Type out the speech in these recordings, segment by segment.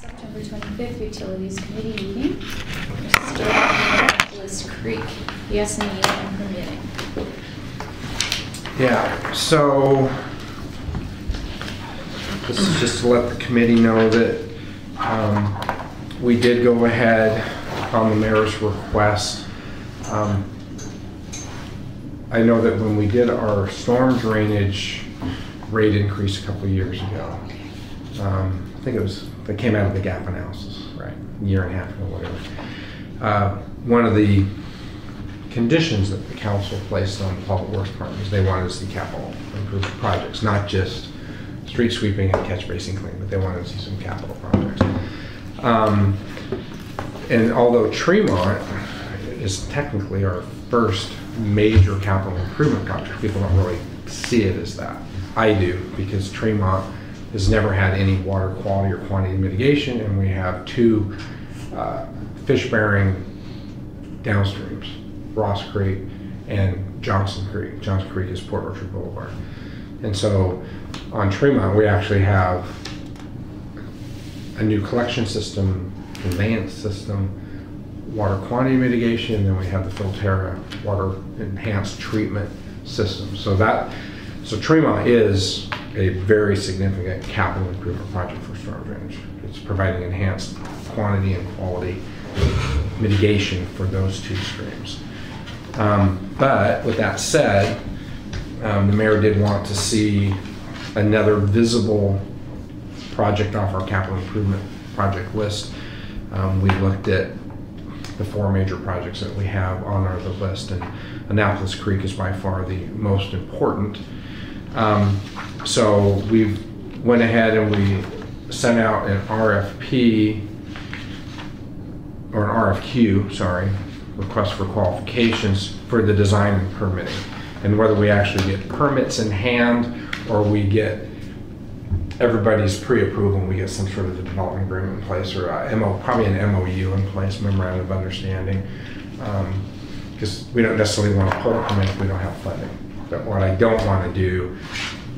September 25th Utilities Committee meeting. Annapolis Creek, ES&E and permitting. Yeah, so this is just to let the committee know that we did go ahead on the mayor's request. I know that when we did our storm drainage rate increase a couple of years ago, I think that came out of the gap analysis, right? A year and a half ago, whatever. One of the conditions that the council placed on the public works department is they wanted to see capital improvement projects, not just street sweeping and catch basin cleaning, but they wanted to see some capital projects. And although Tremont is technically our first major capital improvement project, people don't really see it as that. I do, because Tremont has never had any water quality or quantity mitigation, and we have two fish-bearing downstreams, Ross Creek and Johnson Creek. Johnson Creek is Port Orchard Boulevard. And so on Tremont, we actually have a new collection system, conveyance system, water quantity mitigation, and then we have the Filterra water enhanced treatment system. So Tremont is a very significant capital improvement project for storm drainage. It's providing enhanced quantity and quality mitigation for those two streams. But with that said, the mayor did want to see another visible project off our capital improvement project list. We looked at the four major projects that we have on our list, and Annapolis Creek is by far the most important. So we went ahead and we sent out an RFP, or an RFQ, sorry, request for qualifications for the design and permitting. And whether we actually get permits in hand or we get everybody's pre-approval and we get some sort of a development agreement in place, or probably an MOU in place, memorandum of understanding, because we don't necessarily want to pull a permit if we don't have funding. But what I don't want to do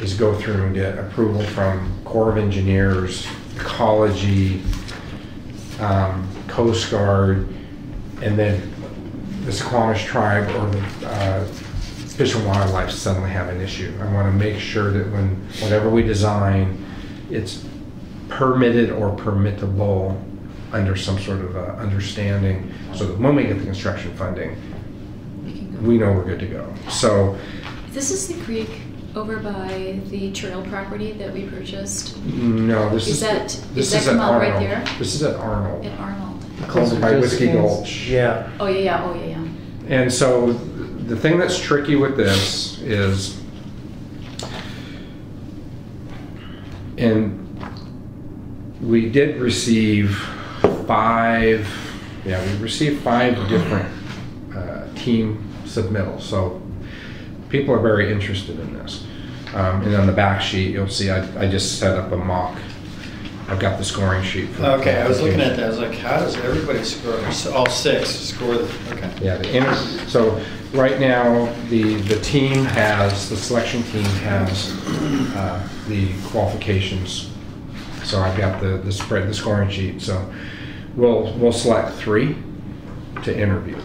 is go through and get approval from Corps of Engineers, Ecology, Coast Guard, and then the Squamish Tribe or the Fish and Wildlife suddenly have an issue. I want to make sure that whatever we design, it's permitted or permittable under some sort of understanding, so that when we get the construction funding, we know we're good to go. So this is the creek over by the trail property that we purchased. No, this is that at out right Arnold. there? This is at Arnold. At Arnold. Close by Whiskey Gulch. Yeah. Oh yeah. And so the thing that's tricky with this is, and we did receive five different team submittals. So people are very interested in this. And on the back sheet, you'll see I just set up a mock. I've got the scoring sheet. For okay, I was looking at that. I was like, how does everybody score? All six score okay. Yeah, so right now the selection team has the qualifications. So I've got the scoring sheet. So we'll select 3 to interview.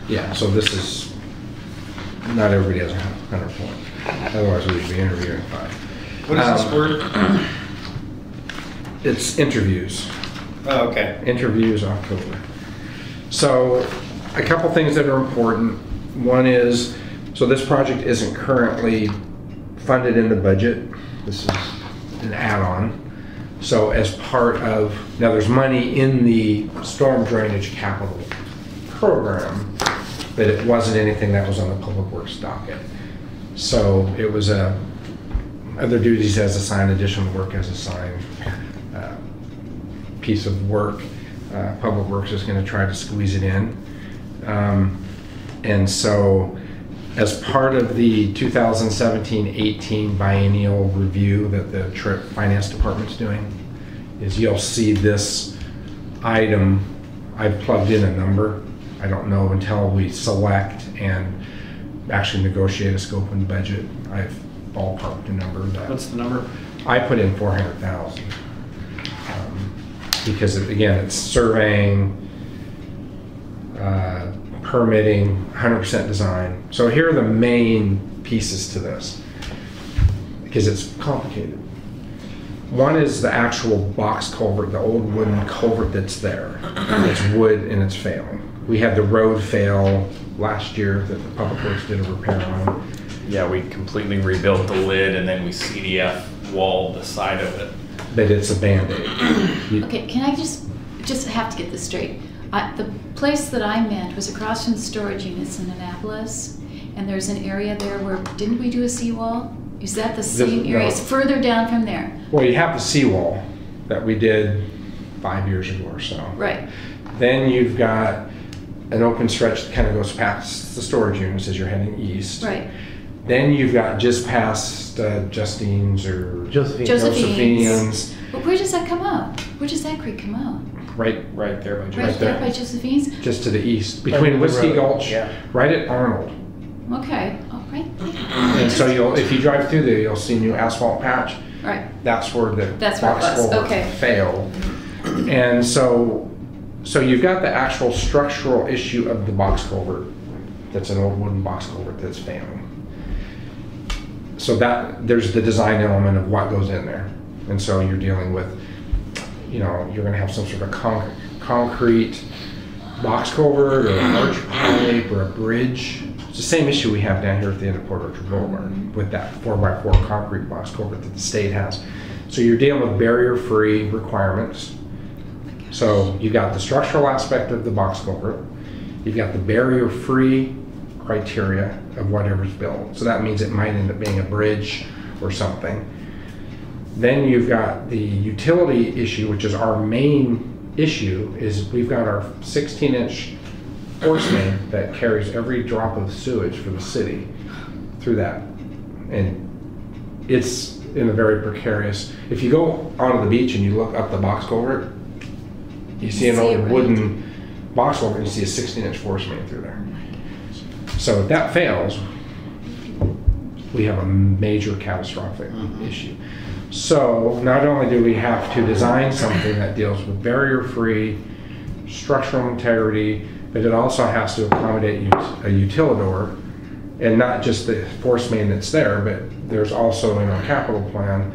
Yeah, so this is, not everybody has 100 points. Otherwise we'd be interviewing 5. What is this word? It's interviews. Oh, okay. Interviews October. So a couple things that are important. One is, so this project isn't currently funded in the budget. This is an add-on. So as part of, now there's money in the storm drainage capital program, but it wasn't anything that was on the public works docket. So it was other duties as assigned, additional work as assigned piece of work. Public Works is going to try to squeeze it in. And so as part of the 2017-18 biennial review that the TRIP Finance Department's doing, is you'll see this item, I've plugged in a number. I don't know until we select and actually negotiate a scope and budget. I've ballparked a number. What's the number? I put in 400,000. Because again, it's surveying, permitting, 100% design. So here are the main pieces to this, because it's complicated. One is the actual box culvert, the old wooden culvert that's there. It's wood and it's failing. We had the road fail last year that the Public Works did a repair on. Yeah, we completely rebuilt the lid and then we CDF walled the side of it. But it's a Band-Aid. Okay, can I just have to get this straight? The place that I meant was across from the storage units in Annapolis, and there's an area there where, didn't we do a seawall? Is that the same area? no. It's further down from there. Well, you have the seawall that we did 5 years ago or so. Right. Then you've got an open stretch that kind of goes past the storage units as you're heading east. Right. Then you've got just past Justine's or Josephine's. But where does that come out? Where does that creek come out? Right Right there by Right George. there there. by Josephine's? just to the east, Right between in the Whiskey road, Gulch, yeah. right at Arnold. Okay, all right. And so if you drive through there, you'll see a new asphalt patch. Right. That's where the That's where it box was, culvert okay. failed. And so you've got the actual structural issue of the box culvert. That's an old wooden box culvert that's failing. So there's the design element of what goes in there. And so you're dealing with, you're gonna have some sort of concrete box culvert or an arch pipe or a bridge. It's the same issue we have down here at the end of Port Orchard Boulevard with that 4x4 concrete box culvert that the state has. So you're dealing with barrier-free requirements. So you've got the structural aspect of the box culvert. You've got the barrier-free criteria of whatever's built. So that means it might end up being a bridge or something. Then you've got the utility issue, which is our main issue, is we've got our 16-inch force main that carries every drop of sewage for the city through that. And it's in a very precarious, if you go onto the beach and you look up the box culvert, you see an old wooden box culvert and you see a 16-inch force main through there. So if that fails, we have a major catastrophic issue. So not only do we have to design something that deals with barrier-free structural integrity, but it also has to accommodate a utilidor, and not just the force main that's there, but there's also in our capital plan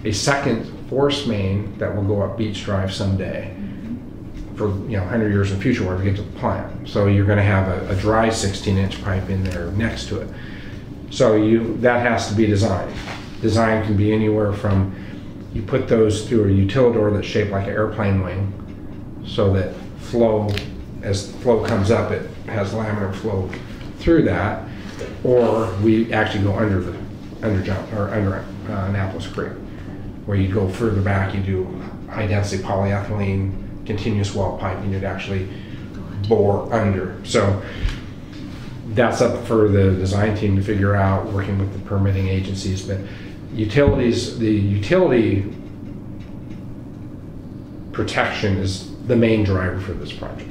a second force main that will go up Beach Drive someday for 100 years in the future where we get to the plant. So you're going to have a dry 16-inch pipe in there next to it. So that has to be designed. Design can be anywhere from, you put those through a utilidor that's shaped like an airplane wing, so that as flow comes up, it has laminar flow through that, or we actually go under Annapolis Creek, where you go further back, you do high density polyethylene continuous well pipe, and you'd actually bore under. So that's up for the design team to figure out, working with the permitting agencies. But utilities, the utility protection is the main driver for this project.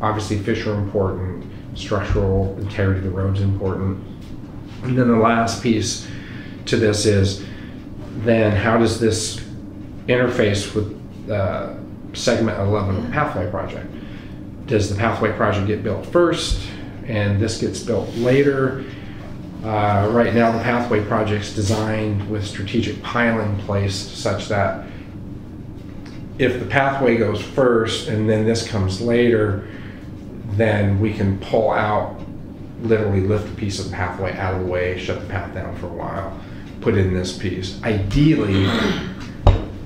Obviously, fish are important, structural integrity of the road's important. And then the last piece to this is, then how does this interface with segment 11 of the Pathway Project? Does the Pathway Project get built first and this gets built later? Right now the Pathway Project's designed with strategic piling placed such that if the pathway goes first and then this comes later, then we can pull out, literally lift a piece of the pathway out of the way, shut the path down for a while, put in this piece. Ideally,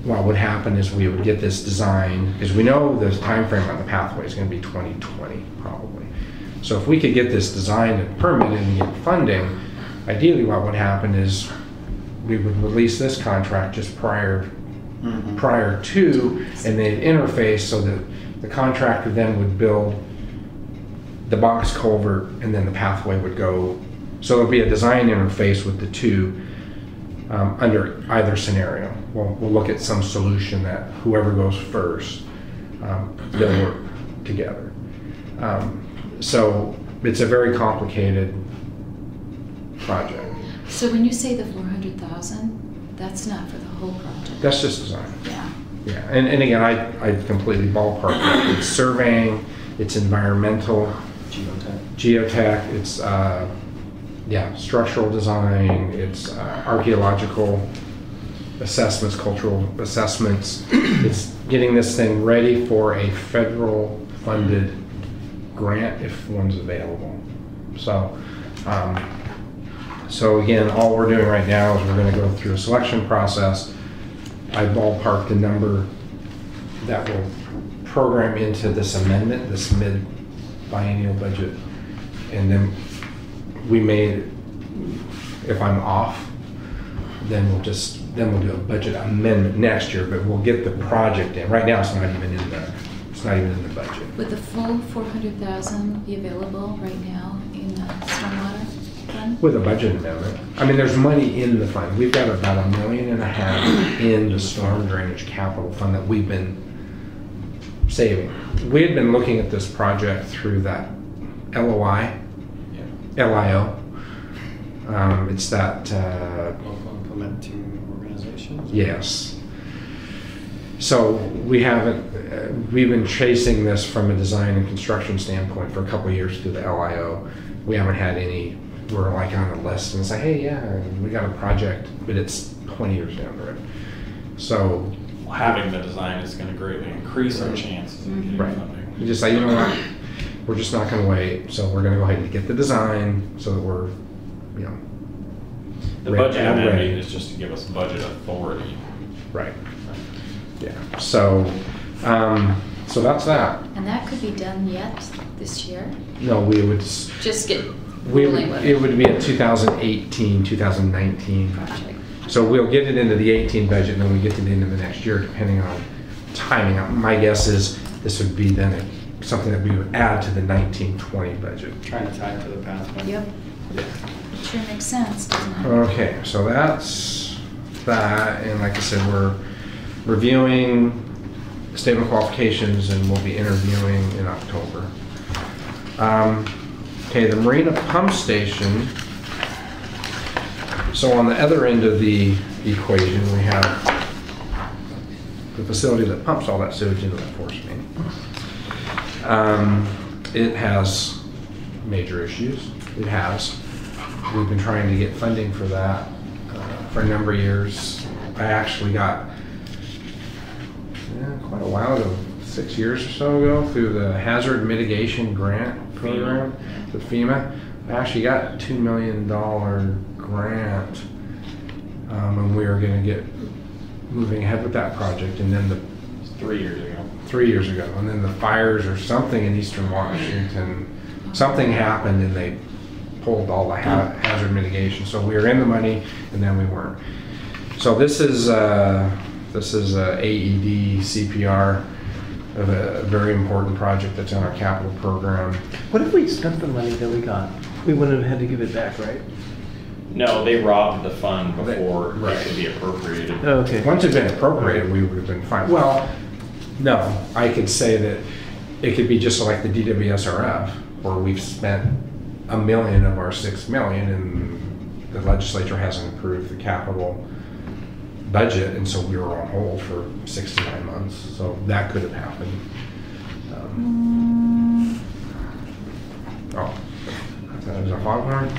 what would happen is we would get this design, because we know the time frame on the pathway is going to be 2020 probably. So if we could get this designed and permitted and get funding, ideally what would happen is we would release this contract just prior to, and then interface so that the contractor then would build the box culvert and then the pathway would go. So there'll be a design interface with the two under either scenario. We'll look at some solution that whoever goes first, they'll work together. So it's a very complicated project. So when you say the 400,000, that's not for the whole project. That's just design. Yeah. Yeah, and again, I completely ballpark that. It's surveying, it's environmental, geotech, it's, structural design, it's archaeological assessments, cultural assessments. It's getting this thing ready for a federal funded grant if one's available. So, so again, all we're doing right now is we're going to go through a selection process. I ballparked the number that will program into this amendment, this mid-biennial budget, and then we may, if I'm off, then we'll do a budget amendment next year, but we'll get the project in. Right now, it's not even in the budget. Would the full 400,000 be available right now in the stormwater fund? With a budget amendment. I mean, there's money in the fund. We've got about $1.5 million in the storm drainage capital fund that we've been saving. We had been looking at this project through that LIO. It's that, Local implementing organizations? yes. So we've been chasing this from a design and construction standpoint for a couple of years through the LIO. We haven't had any, we're like on a list and it's like, hey, yeah, we got a project, but it's 20 years down the road. So Having the design is going to greatly increase our chances of getting Right. funding. we just say, you know what, we're just not going to wait. So we're going to go ahead and get the design so that we're, you know, The Ready- budget and amendment ready. is just to give us budget authority. right. Yeah. So, so that's that. And that could be done yet this year? No, we would, Just get we would, rolling with it would be a 2018, 2019. project. So we'll get it into the 18 budget and then we get to the end of the next year depending on timing. My guess is this would be then something that we would add to the 19-20 budget. Trying to tie it to the pathway. Yep. Yeah. It sure makes sense, doesn't it? Okay, so that's that, and like I said, we're reviewing statement of qualifications and we'll be interviewing in October. Okay, the Marina Pump Station. So on the other end of the equation, we have the facility that pumps all that sewage into that force main. It has major issues. It has. We've been trying to get funding for that for a number of years. I actually got, quite a while ago, 6 years or so ago, through the Hazard Mitigation Grant Program with FEMA. I actually got a $2 million grant, and we were going to get moving ahead with that project. And then 3 years ago. 3 years ago, and then the fires or something in Eastern Washington, something happened and they pulled all the hazard mitigation. So we were in the money and then we weren't. So this is AED CPR, a very important project that's in our capital program. What if we spent the money that we got? We wouldn't have had to give it back, right? No, they robbed the fund before Right. it could be appropriated. Oh, okay. Once it had been appropriated, we would have been fine. Well, no, I could say that it could be just like the DWSRF, where we've spent $1 million of our $6 million and the legislature hasn't approved the capital budget, and so we were on hold for 6 to 9 months. So that could have happened. Oh, I thought it was a foghorn.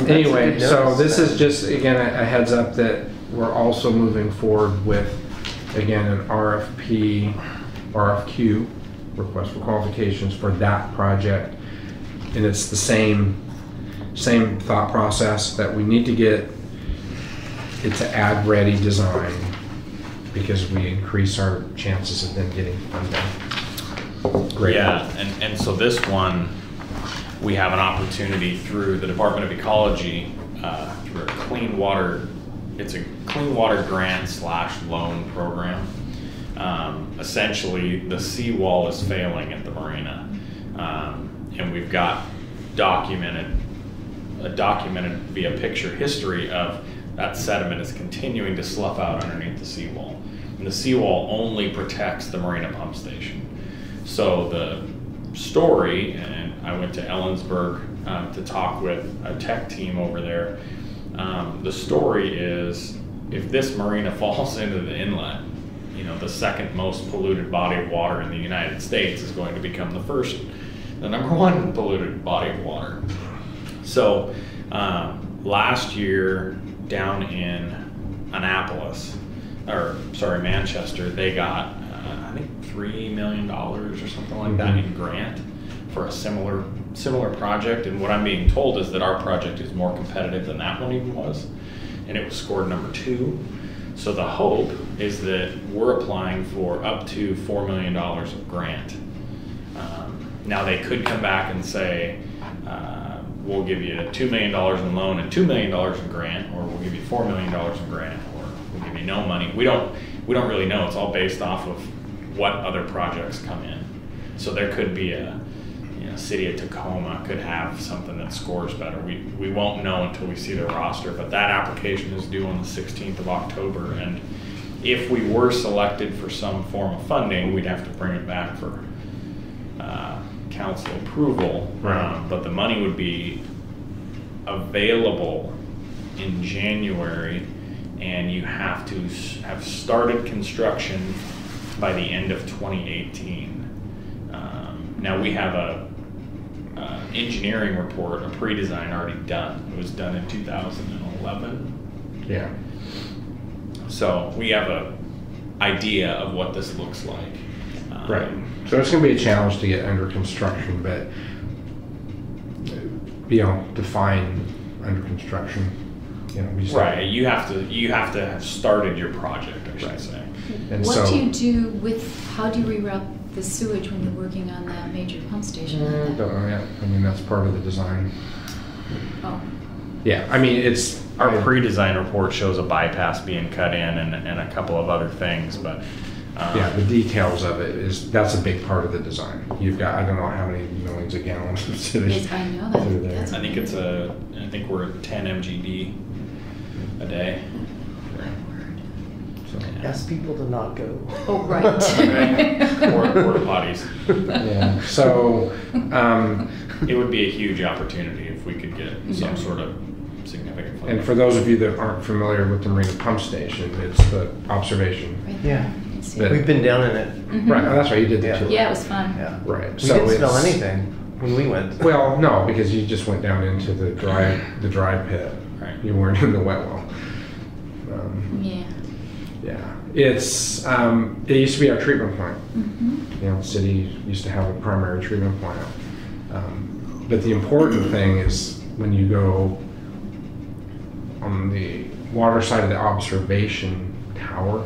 Anyway, so this is just, again, a heads up that we're also moving forward with, again, an RFQ, request for qualifications for that project. And it's the same thought process that we need to get it to ad ready design because we increase our chances of them getting funding. Great. Yeah, and so this one, we have an opportunity through the Department of Ecology, through a clean water, it's a clean water grant / loan program. Essentially, the seawall is failing at the marina. And we've got documented via picture history of that sediment is continuing to slough out underneath the seawall. And the seawall only protects the marina pump station. So the story, and I went to Ellensburg to talk with a tech team over there, The story is, if this marina falls into the inlet, you know, the second most polluted body of water in the United States is going to become the number one polluted body of water. So last year down in Manchester, they got I think $3 million or something like that in grant for a similar project. And what I'm being told is that our project is more competitive than that one even was, and it was scored number 2. So the hope is that we're applying for up to $4 million of grant. Now they could come back and say, we'll give you $2 million in loan and $2 million in grant, or we'll give you $4 million in grant, or we'll give you no money. We don't really know. It's all based off of what other projects come in. So there could be City of Tacoma could have something that scores better. We won't know until we see the roster, but that application is due on the 16th of October, and if we were selected for some form of funding, we'd have to bring it back for council approval. Right. But the money would be available in January, and you have to have started construction by the end of 2018. Now we have a engineering report, a pre-design already done. It was done in 2011. Yeah. So we have a idea of what this looks like. Right. So it's going to be a challenge to get under construction, but define under construction. Right. You have to have started your project, I should say. And What do you do with? How do you reroute the sewage when you're working on that major pump station? Don't know yet. I mean, that's part of the design. Oh. Yeah. I mean, it's Our pre-design report shows a bypass being cut in and a couple of other things, but yeah, the details of it that's a big part of the design. You've got, I don't know how many millions of gallons of sewage I know that. through there. That's I think we're at 10 MGD a day. So, Ask people to not go. Oh, right. Porta potties. yeah. So, It would be a huge opportunity if we could get some sort of significant funding. and for those of you that aren't familiar with the Marina Pump Station, it's the observation. Right Yeah. there. You can see But- it. We've been down in it. Right. Oh, that's right. You did the Yeah. tour. Yeah, it was fun. Yeah. Right. We So didn't smell it's- anything when we went. Well, no, because you just went down into the dry pit. Right. You weren't in the wet well. Yeah. Yeah. It's it used to be our treatment plant. Mm-hmm. The city used to have a primary treatment plant. But the important thing is when you go on the water side of the observation tower,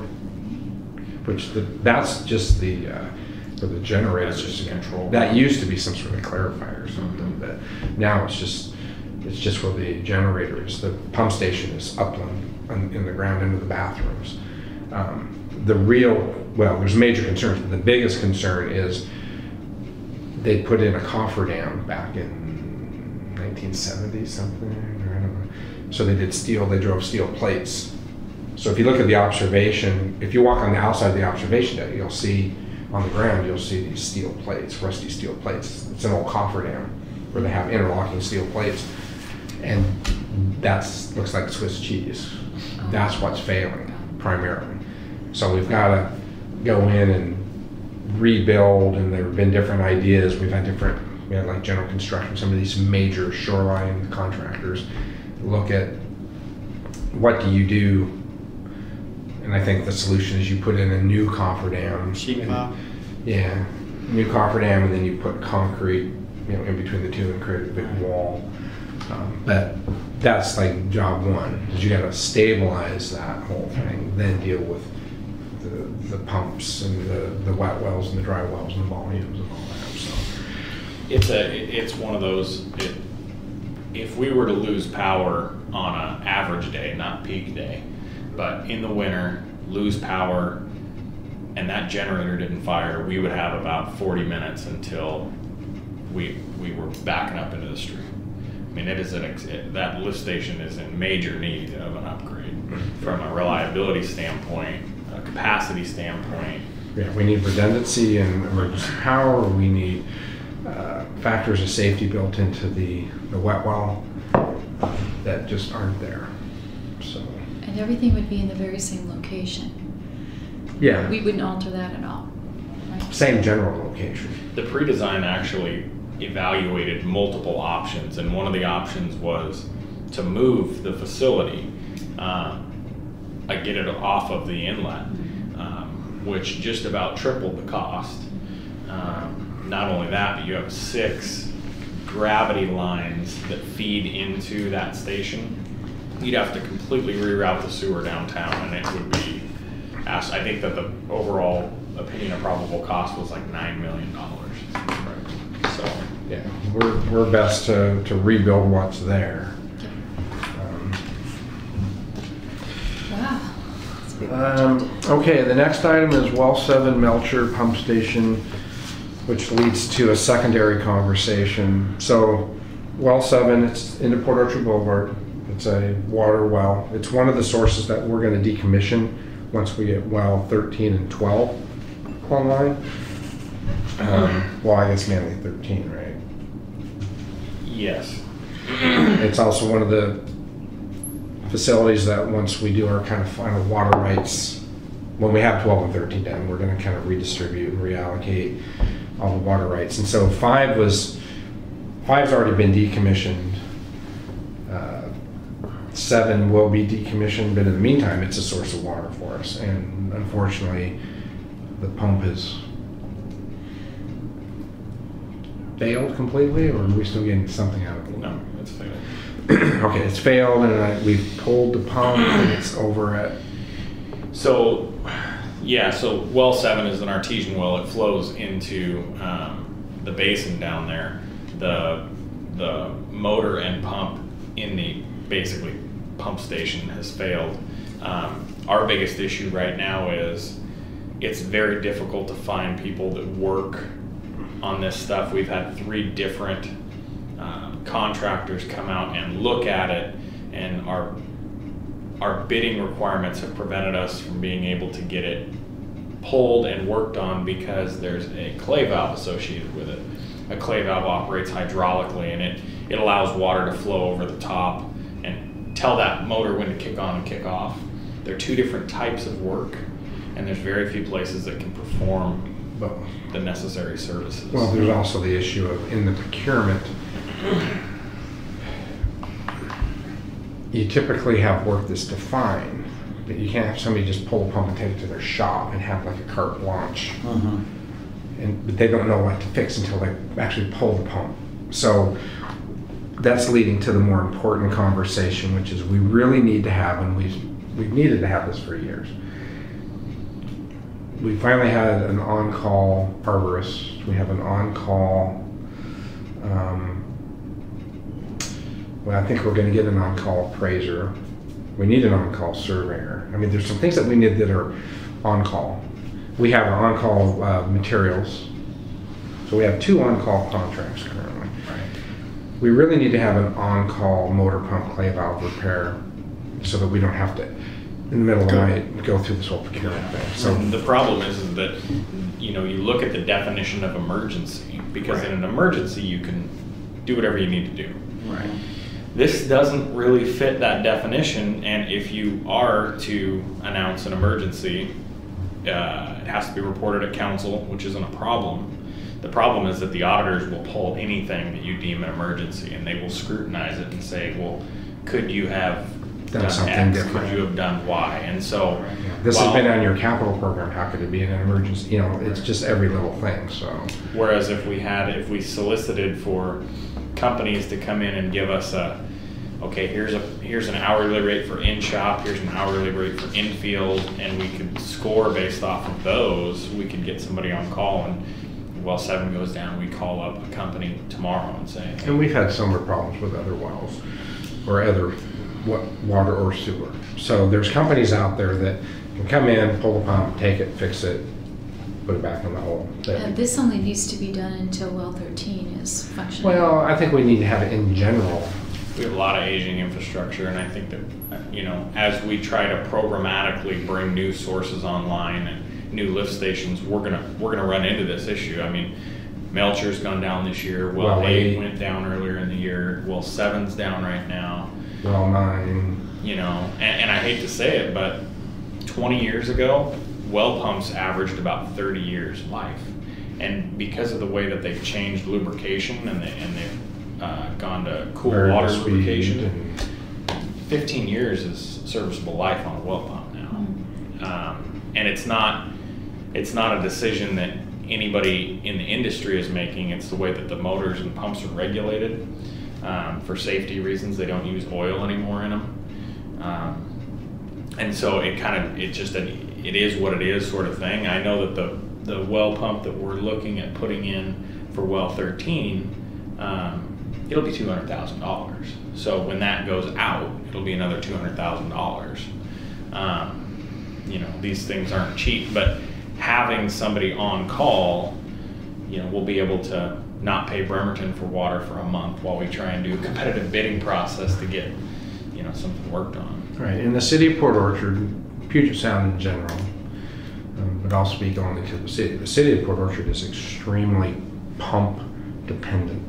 which that's just for the generators. That's just a control. That used to be some sort of clarifier or something, but now it's just where the generator is. The pump station is upland in the ground into the bathrooms. There's major concerns, but the biggest concern is they put in a cofferdam back in 1970 something, or I don't know. So they drove steel plates. So if you look at the observation, if you walk on the outside of the observation deck, you'll see on the ground, you'll see these steel plates, rusty steel plates. It's an old cofferdam where they have interlocking steel plates. And looks like Swiss cheese. That's what's failing primarily. So we've got to go in and rebuild, and there have been different ideas. We had like General Construction, some of these major shoreline contractors look at what do you do, and I think the solution is you put in a new cofferdam. Sheet pile? Yeah, new cofferdam, and then you put concrete, in between the two and create a big wall. But that's like job one, is you got to stabilize that whole thing, then deal with the pumps and the wet wells and the dry wells and the volumes and all that. So It's one of those. If we were to lose power on an average day, not peak day, but in the winter, lose power, and that generator didn't fire, we would have about 40 minutes until we were backing up into the street. I mean, that lift station is in major need of an upgrade from a reliability standpoint, a capacity standpoint. yeah, we need redundancy and emergency power. We need factors of safety built into the wet well that just aren't there. so. And everything would be in the very same location. Yeah, We wouldn't alter that at all, right? same general location. The pre-design actually evaluated multiple options, and one of the options was to move the facility, get it off of the inlet, which just about tripled the cost. Not only that, but you have 6 gravity lines that feed into that station. You'd have to completely reroute the sewer downtown, and it would be, I think that the overall opinion of probable cost was like $9 million. So Yeah, we're best to rebuild what's there. Wow. That's a big project. Okay, the next item is Well 7 Melcher Pump Station, which leads to a secondary conversation. So, Well 7, it's into Port Orchard Boulevard. It's a water well. It's one of the sources that we're going to decommission once we get well 13 and 12 online. Well, I guess mainly 13, right? yes, It's also one of the facilities that once we do our kind of final water rights, when we have 12 and 13 done, we're going to kind of redistribute and reallocate all the water rights. And so 5's already been decommissioned. 7 will be decommissioned, but in the meantime, it's a source of water for us. And unfortunately, the pump has failed completely, or are we still getting something out of it? no, it's failed. Okay, it's failed, and we've pulled the pump, and it's over at. So, yeah, so well 7 is an artesian well. It flows into the basin down there. The motor and pump in the basically pump station has failed. Our biggest issue right now is it's very difficult to find people that work on this stuff. We've had 3 different contractors come out and look at it, and our bidding requirements have prevented us from being able to get it pulled and worked on because there's a clay valve associated with it. A clay valve operates hydraulically, and it allows water to flow over the top and tell that motor when to kick on and kick off. They're 2 different types of work, and there's very few places that can perform the necessary services. Well, there's also the issue of in the procurement, you typically have work that's defined, but you can't have somebody just pull a pump and take it to their shop and have like a carte blanche. But they don't know what to fix until they actually pull the pump. So that's leading to the more important conversation, which is we really need to have, and we've needed to have this for years. We finally had an on-call arborist. We have an on-call, well, I think we're going to get an on-call appraiser. We need an on-call surveyor. I mean, there's some things that we need that are on-call. We have on-call materials. So we have 2 on-call contracts currently. We really need to have an on-call motor pump clay valve repair so that we don't have to, in the middle of the night, go through this whole procurement thing. So the problem is that, you look at the definition of emergency, because in an emergency you can do whatever you need to do. Right. This doesn't really fit that definition, and if you are to announce an emergency, it has to be reported at council, which isn't a problem. The problem is that the auditors will pull anything that you deem an emergency, and they will scrutinize it and say, well, could you have done something X? different. Could you have done Y? And so this has been on your capital program. How could it be an emergency? It's just every little thing. So whereas if we solicited for companies to come in and give us here's an hourly rate for in-shop, here's an hourly rate for in-field, and we could score based off of those, we could get somebody on call, and well 7 goes down, we call up a company tomorrow and say, hey. And we've had similar problems with other wells or other water or sewer. So there's companies out there that can come in, pull the pump, take it, fix it, put it back in the hole. This only needs to be done until well 13 is functional. Well, I think we need to have it in general. We have a lot of aging infrastructure, and I think that, as we try to programmatically bring new sources online and new lift stations, we're gonna run into this issue. I mean, Melcher's gone down this year. Well 8 went down earlier in the year. Well 7's down right now. Well 9. you know, and I hate to say it, but 20 years ago, well pumps averaged about 30 years life. And because of the way that they've changed lubrication and they've gone to cool Variable water speed lubrication, 15 years is serviceable life on a well pump now. And it's not a decision that anybody in the industry is making. It's the way that the motors and pumps are regulated. For safety reasons, they don't use oil anymore in them. And so it is what it is sort of thing. I know that the well pump that we're looking at putting in for well 13, it'll be $200,000. So when that goes out, it'll be another $200,000. You know, these things aren't cheap, but having somebody on call, you know, we'll be able to not pay Bremerton for water for a month while we try and do a competitive bidding process to get, you know, something worked on. Right. In the city of Port Orchard, Puget Sound in general, but I'll speak only to the city. The city of Port Orchard is extremely pump dependent.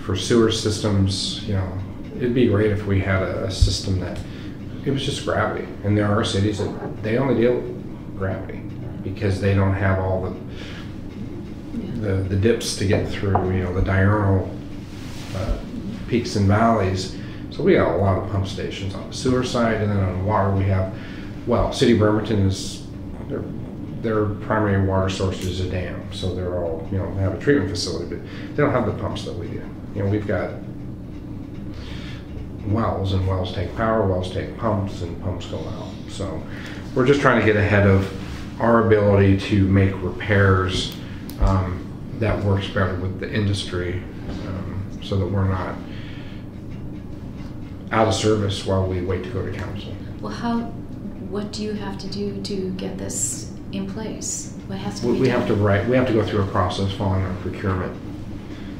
For sewer systems, you know, it'd be great if we had a system that it was just gravity. And there are cities that they only deal with gravity because they don't have all the dips to get through, you know, the diurnal peaks and valleys. So we got a lot of pump stations on the sewer side, and then on water we have, well, City of Bremerton is, their primary water source is a dam. So they're all, you know, they have a treatment facility, but they don't have the pumps that we do. You know, we've got wells, and wells take power, wells take pumps, and pumps go out. So we're just trying to get ahead of our ability to make repairs that works better with the industry, so that we're not out of service while we wait to go to council. Well, what do you have to do to get this in place? What has to be We done? have to go through a process following our procurement.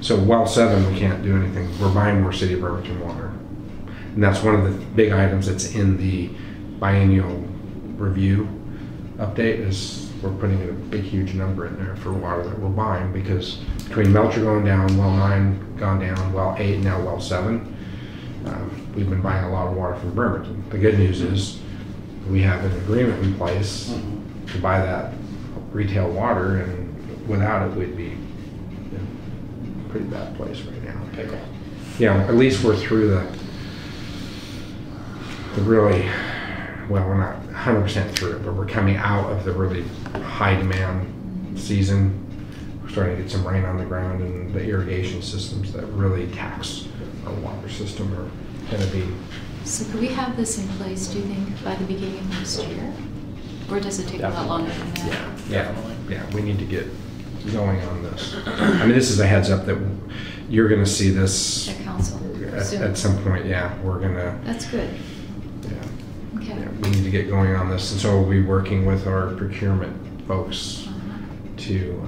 So well 7, we can't do anything. We're buying more City of Bremerton water. And that's one of the big items that's in the biennial review update is we're putting in a big, huge number in there for water that we're buying, because between Melcher going down, well 9 gone down, well 8, now well 7, we've been buying a lot of water from Bremerton. The good news is we have an agreement in place to buy that retail water, and without it, we'd be in a pretty bad place right now. Pickle. You know, at least we're through the really, well, we're not 100% through it, but we're coming out of the really high demand season. We're starting to get some rain on the ground, and the irrigation systems that really tax our water system are going to be. So could we have this in place, do you think, by the beginning of next year? Or does it take a lot longer than that? Yeah, we need to get going on this. I mean, this is a heads up that you're going to see this At council? at some point. Yeah, we're going to. That's good. Yeah. Okay. Yeah, we need to get going on this, and so we'll be working with our procurement folks to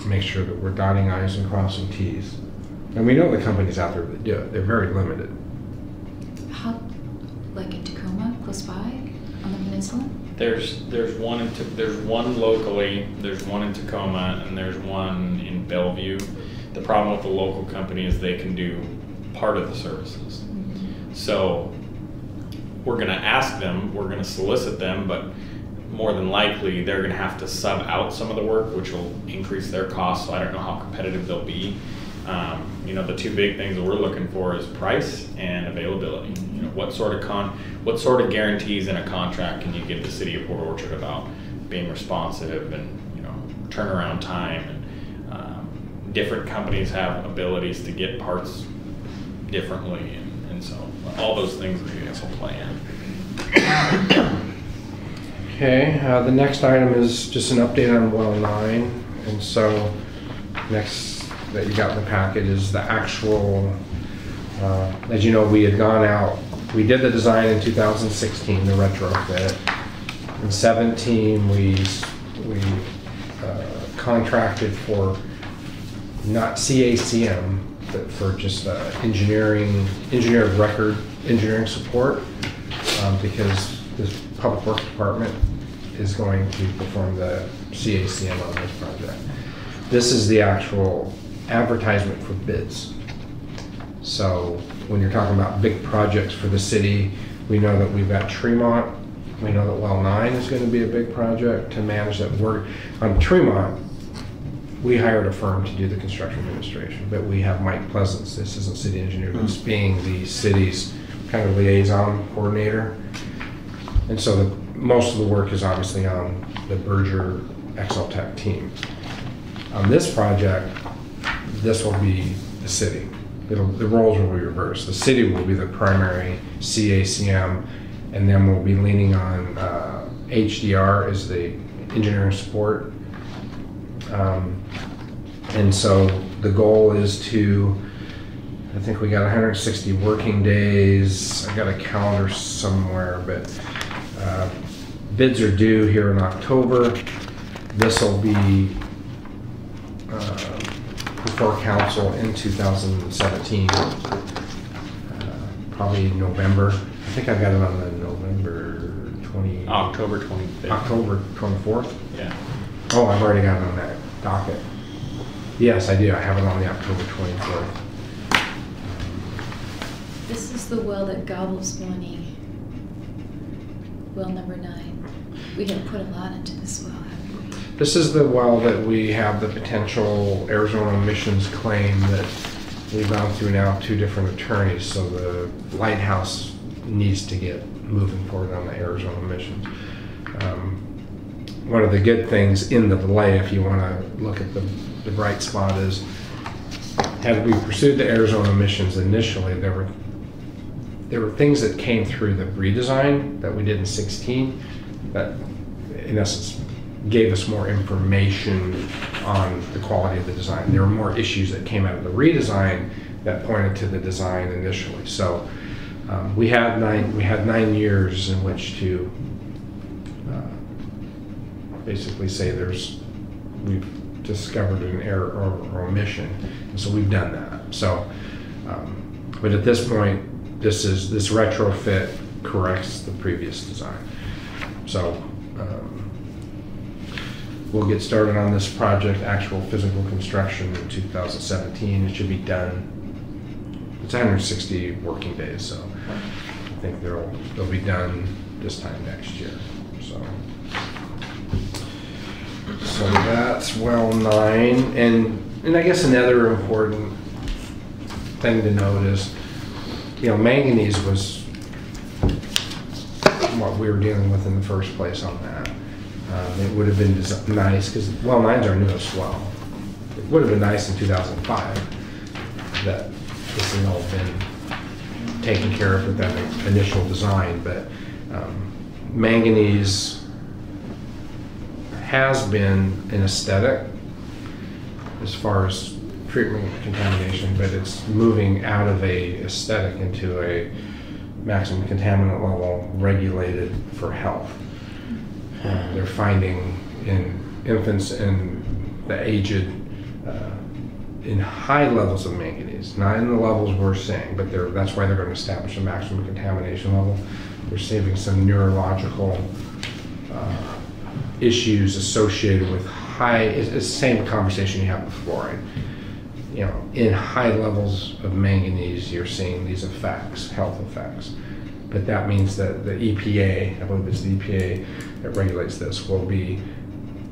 make sure that we're dotting I's and crossing T's. And we know the companies out there that do it. They're very limited. How, like in Tacoma, close by, on the peninsula? There's one locally, there's one in Tacoma, and there's one in Bellevue. The problem with the local company is they can do part of the services. So we're going to ask them, we're going to solicit them, but more than likely they're going to have to sub out some of the work, which will increase their costs. So I don't know how competitive they'll be. You know, the two big things that we're looking for is price and availability. You know, what sort of guarantees in a contract can you give the city of Port Orchard about being responsive and, you know, turnaround time? And different companies have abilities to get parts differently, and so all those things I guess will play in. Okay, the next item is just an update on well 9, and so next that you got in the packet is the actual, as you know, we had gone out, we did the design in 2016, the retrofit. In 17, we contracted for not CACM, but for just engineer of record engineering support, because this public works department is going to perform the CACM on this project. This is the actual advertisement for bids. So when you're talking about big projects for the city, we know that we've got Tremont. We know that Well 9 is going to be a big project to manage that work. On Tremont, we hired a firm to do the construction administration, but we have Mike Pleasance, the assistant city engineer, who's being the city's kind of liaison coordinator. And so most of the work is obviously on the Berger Exeltech team. On this project, this will be the city. The roles will be reversed. The city will be the primary CACM, and then we'll be leaning on HDR as the engineering support. And so the goal is to, I think we got 160 working days. I got a calendar somewhere, but bids are due here in October. This will be before council in 2017, probably November. I think I've got it on the October 25th. October 24th. Yeah. Oh, I've already got it on that docket. Yes, I do. I have it on the October 24th. This is the well that gobbles money. Well number 9. We have put a lot into this well, haven't we? This is the well that we have the potential Arizona emissions claim that we've gone through now 2 different attorneys, so the lighthouse needs to get moving forward on the Arizona emissions. One of the good things in the delay, if you want to look at the bright spot, is had we pursued the Arizona emissions initially, there were things that came through the redesign that we did in 16 that in essence gave us more information on the quality of the design. There were more issues that came out of the redesign that pointed to the design initially. So we had 9 years in which to basically say we've discovered an error or omission, and so we've done that. So, but at this point, this retrofit corrects the previous design. So we'll get started on this project, actual physical construction in 2017. It should be done. It's 160 working days, so I think they'll be done this time next year. So that's well 9, and I guess another important thing to note is, manganese was what we were dealing with in the first place on that. It would have been nice, because well 9's our newest well. It would have been nice in 2005 that this had all been taken care of with that initial design, but manganese has been an aesthetic as far as treatment contamination, but it's moving out of a aesthetic into a maximum contaminant level regulated for health. They're finding in infants and the aged in high levels of manganese, not in the levels we're seeing, but that's why they're going to establish a maximum contamination level. They're saving some neurological issues associated with it's the same conversation you have with fluoride. In high levels of manganese, you're seeing these effects, health effects. But that means that the EPA, I believe it's the EPA that regulates this, will be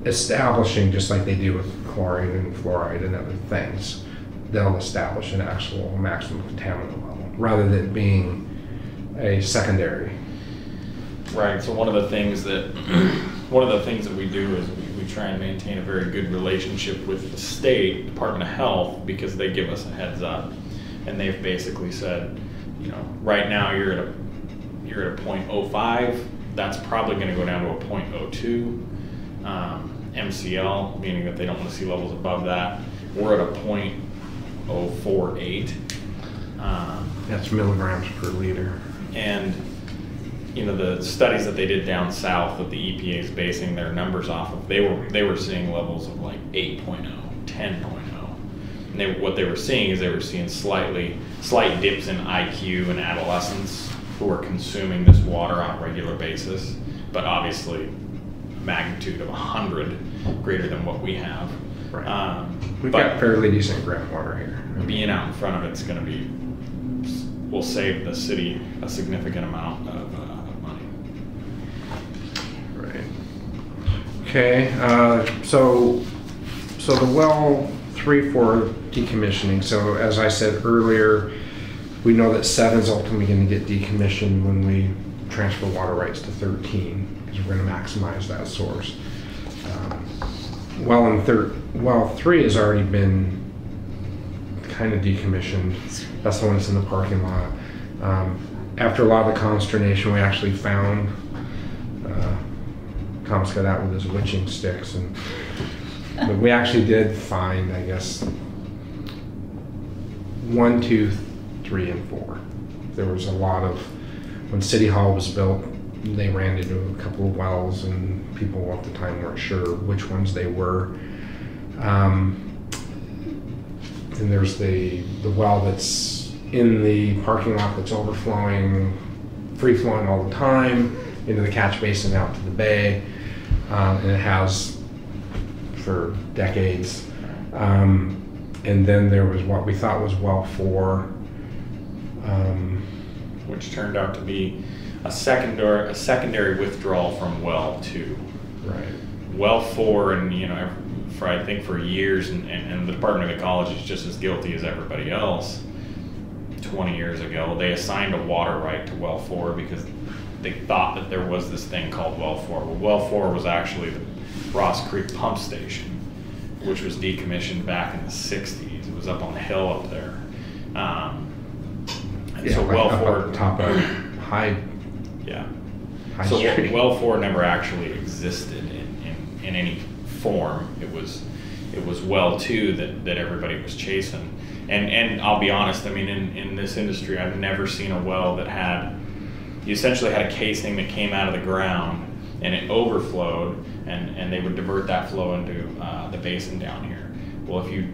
establishing, just like they do with chlorine and fluoride and other things, they'll establish an actual maximum contaminant level, rather than being a secondary. Right. So one of the things that we do is we try and maintain a very good relationship with the state Department of Health, because they give us a heads up, and they've basically said, right now you're at a 0.05. That's probably going to go down to a 0.02. MCL, meaning that they don't want to see levels above that. We're at a 0.048. That's milligrams per liter. And the studies that they did down south that the EPA is basing their numbers off of, they were seeing levels of like 8.0, 10.0. And what they were seeing is they were seeing slight dips in IQ in adolescents who are consuming this water on a regular basis, but obviously magnitude of 100 greater than what we have. Right. We've got fairly decent groundwater here. Being out in front of it's going to be will save the city a significant amount of money. Right. Okay, so the well 3 for decommissioning. So as I said earlier, we know that 7 is ultimately going to get decommissioned when we transfer water rights to 13, because we're going to maximize that source. Well 3 has already been kind of decommissioned. That's the one that's in the parking lot. After a lot of the consternation, we actually found Thomas got out with his witching sticks, but we actually did find, I guess, 1, 2, 3, and 4. There was a lot of, when City Hall was built, they ran into a couple of wells, and people at the time weren't sure which ones they were. Then there's the well that's in the parking lot that's overflowing, free flowing all the time into the catch basin out to the bay, and it has for decades. And then there was what we thought was well 4, which turned out to be a secondary withdrawal from well 2. right. Well 4, and I think for years, and the Department of Ecology is just as guilty as everybody else. 20 years ago, they assigned a water right to well 4 because they thought that there was this thing called well 4. Well, well 4 was actually the Ross Creek pump station, which was decommissioned back in the 60s. It was up on the hill up there. So well 4 top of High. Yeah. High So Street. well 4 never actually existed in any form. It was well 2 that everybody was chasing. And I'll be honest, I mean, in this industry, I've never seen a well that you essentially had a casing that came out of the ground and it overflowed, and they would divert that flow into the basin down here. Well, if you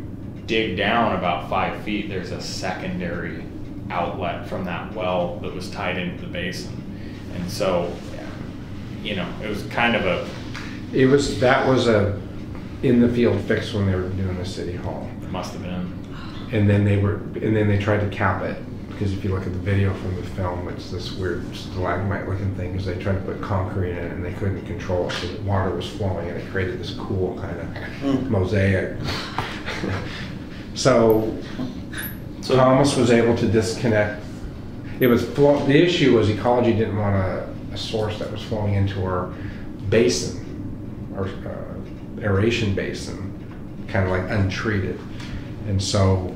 dig down about 5 feet, there's a secondary outlet from that well that was tied into the basin. And so, it was kind of That was a in the field fix when they were doing the City Hall. it must have been. And then they tried to cap it, because if you look at the video from the film, it's this weird stalagmite looking thing, because they tried to put concrete in it and they couldn't control it, so the water was flowing and it created this cool kind of mosaic. So Thomas was able to disconnect. The issue was Ecology didn't want a source that was flowing into our basin, our aeration basin, kind of like untreated. And so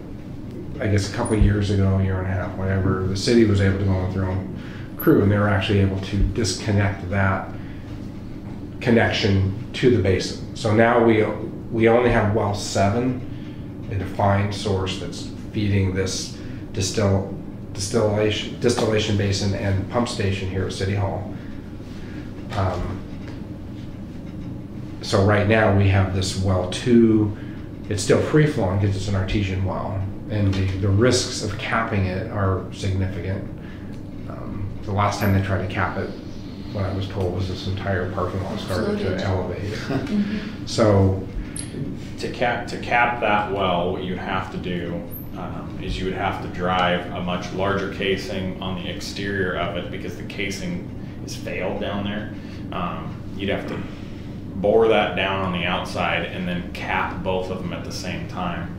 I guess a couple of years ago, a year and a half, whatever, the city was able to go with their own crew, and they were actually able to disconnect that connection to the basin. So now we only have well 7, a defined source that's feeding this distillation basin and pump station here at City Hall. So right now we have this well 2. It's still free flowing because it's an artesian well, and the risks of capping it are significant. The last time they tried to cap it, what I was told was this entire parking lot started to elevate. So To cap that well, what you'd have to do is you would have to drive a much larger casing on the exterior of it, because the casing is failed down there. You'd have to bore that down on the outside and then cap both of them at the same time.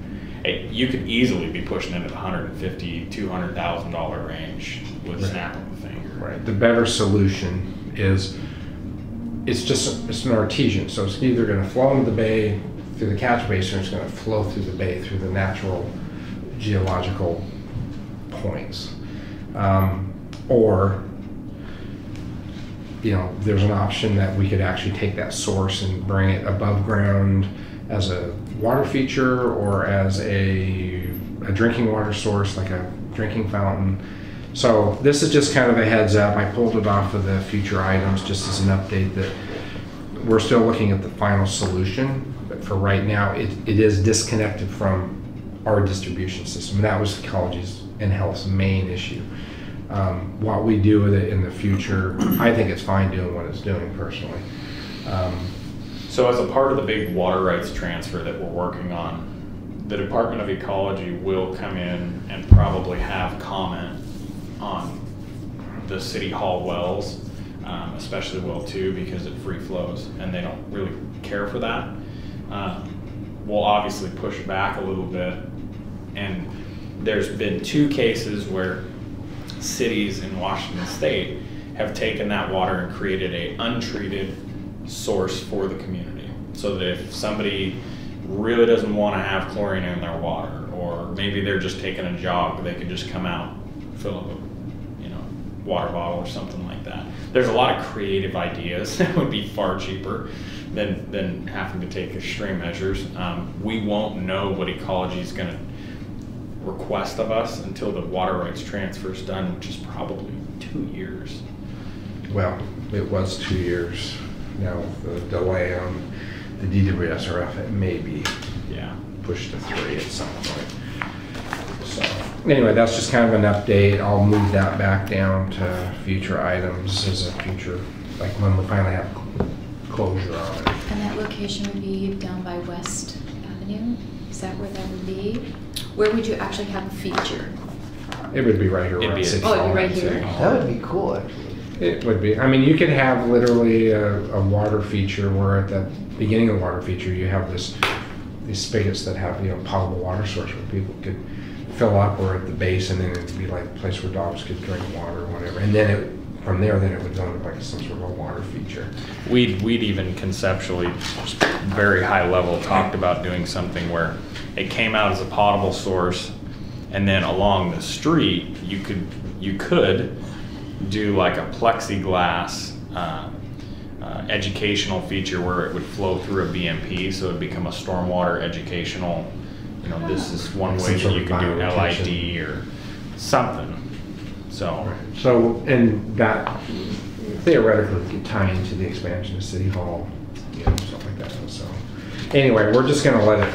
You could easily be pushing into the $150,000, $200,000 range with a snap of a finger. right, the better solution is it's an artesian, so it's either going to flow into the bay through the catch basin, or it's going to flow through the bay through the natural geological points, or there's an option that we could actually take that source and bring it above ground as a water feature, or as a drinking water source, like a drinking fountain. So this is just kind of a heads up. I pulled it off of the future items just as an update that we're still looking at the final solution, but for right now it is disconnected from our distribution system, and that was Ecology's and Health's main issue. What we do with it in the future, I think it's fine doing what it's doing personally. So as a part of the big water rights transfer that we're working on, the Department of Ecology will come in and probably have comment on the city hall wells, especially well 2, because it free flows and they don't really care for that. We'll obviously push back a little bit, and there's been 2 cases where cities in Washington State have taken that water and created a untreated source for the community, so that if somebody really doesn't want to have chlorine in their water, or maybe they're just taking a jog, they could just come out, fill up a water bottle or something like that. There's a lot of creative ideas that would be far cheaper than having to take extreme measures. We won't know what ecology is going to request of us until the water rights transfer is done, which is probably 2 years. Well, it was 2 years. Now with the delay on the DWSRF, it may be pushed to 3 at some point. So anyway, that's just kind of an update. I'll move that back down to future items as a future, like when we finally have closure on it. And that location would be down by West Avenue? Is that where that would be? Where would you actually have a feature? It would be right here. It'd be City oh, it'd be Hall. right here. City Hall. That would be cool, actually. It would be. I mean, you could have literally a water feature where at the beginning of the water feature you have these spigots that have potable water source where people could fill up, or at the base, and then it'd be like a place where dogs could drink water or whatever. And then from there, then it would go into like some sort of a water feature. We'd even conceptually, just very high level, talked about doing something where it came out as a potable source, and then along the street you could do like a plexiglass educational feature where it would flow through a BMP, so it would become a stormwater educational. This is one way that you can do LID or something. So, and that theoretically could tie into the expansion of City Hall, stuff like that. So, anyway, we're just going to let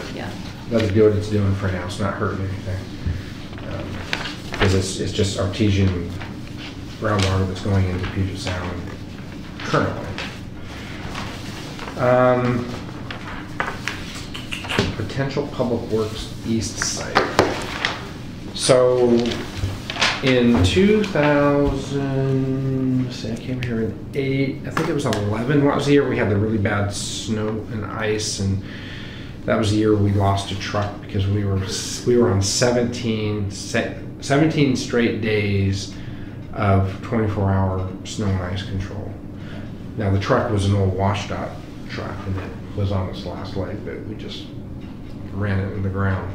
it do what it's doing for now. It's not hurting anything, because it's just artesian groundwater that's going into Puget Sound currently. Potential Public Works East site. So in 2000, I came here in 8, I think it was 11. What was the year we had the really bad snow and ice, and that was the year we lost a truck because we were on 17 straight days of 24-hour snow and ice control. Now the truck was an old washed-out truck, and it was on its last leg, but we just ran it in the ground,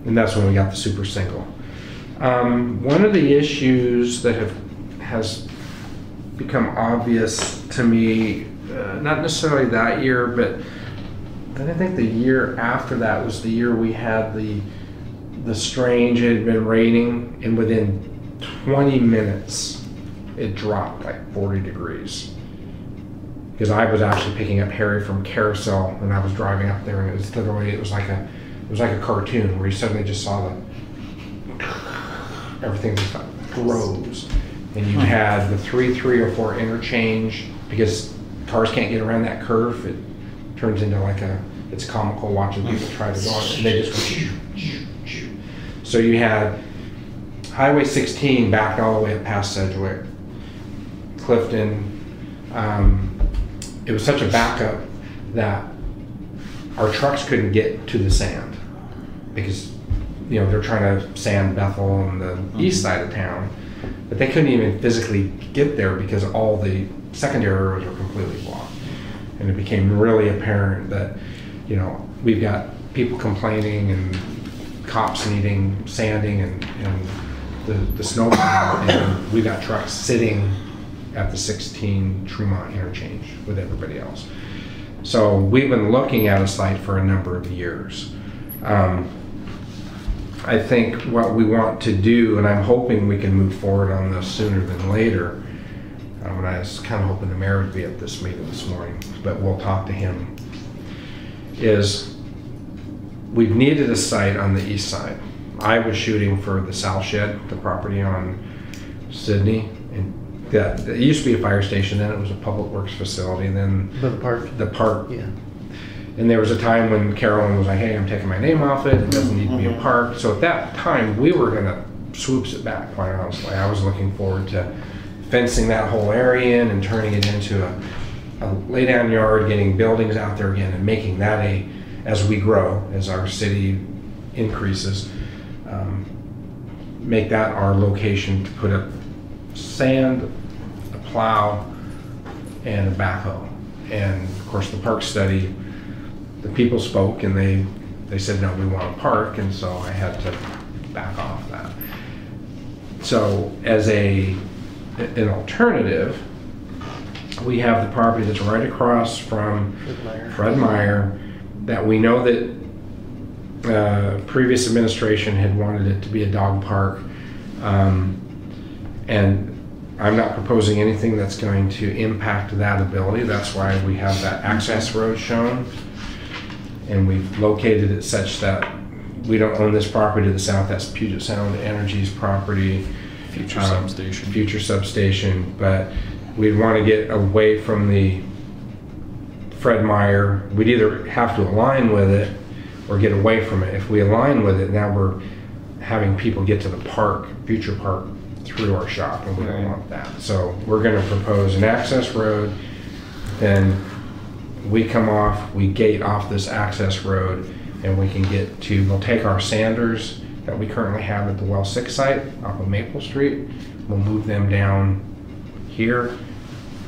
and that's when we got the super single. One of the issues that has become obvious to me, not necessarily that year, but then I think the year after that was the year we had the strange. It had been raining, and within 20 minutes it dropped like 40 degrees. Because I was actually picking up Harry from Carousel, and I was driving up there, and it was literally it was like a cartoon where you suddenly just saw everything just froze, and you had the 3, 3, or 4 interchange, because cars can't get around that curve. It turns into it's comical watching people try to go on it, and they just go. So you had Highway 16 backed all the way up past Sedgwick, Clifton. It was such a backup that our trucks couldn't get to the sand because they're trying to sand Bethel on the east side of town, but they couldn't even physically get there because all the secondary roads were completely blocked. And it became really apparent that we've got people complaining and cops needing sanding and the snow, and we got trucks sitting at the 16 Tremont interchange with everybody else. So we've been looking at a site for a number of years. I think what we want to do, and I'm hoping we can move forward on this sooner than later, and I was kind of hoping the mayor would be at this meeting this morning, but we'll talk to him, is we've needed a site on the east side. I was shooting for the South Shed, the property on Sydney, and it used to be a fire station, then it was a public works facility, and then The park. Yeah. And there was a time when Carolyn was like, hey, I'm taking my name off it, it doesn't need to be a park. So at that time, we were gonna swoops it back, quite honestly. I was looking forward to fencing that whole area in and turning it into a lay down yard, getting buildings out there again, and making that as we grow, as our city increases, make that our location to put up sand, a plow, and a backhoe. And of course the park study, the people spoke and they said, no, we want a park, and so I had to back off that. So as an alternative, we have the property that's right across from Fred Meyer that we know that previous administration had wanted it to be a dog park. And I'm not proposing anything that's going to impact that ability. That's why we have that access road shown. And we've located it such that we don't own this property to the south. That's Puget Sound Energy's property. Future substation. Future substation. But we'd want to get away from the Fred Meyer. We'd either have to align with it or get away from it. If we align with it, now we're having people get to the park, future park, through our shop, and we don't want that. So we're going to propose an access road, then we come off, we gate off this access road, and we can get to, we'll take our sanders that we currently have at the Well 6 site off of Maple Street, we'll move them down here,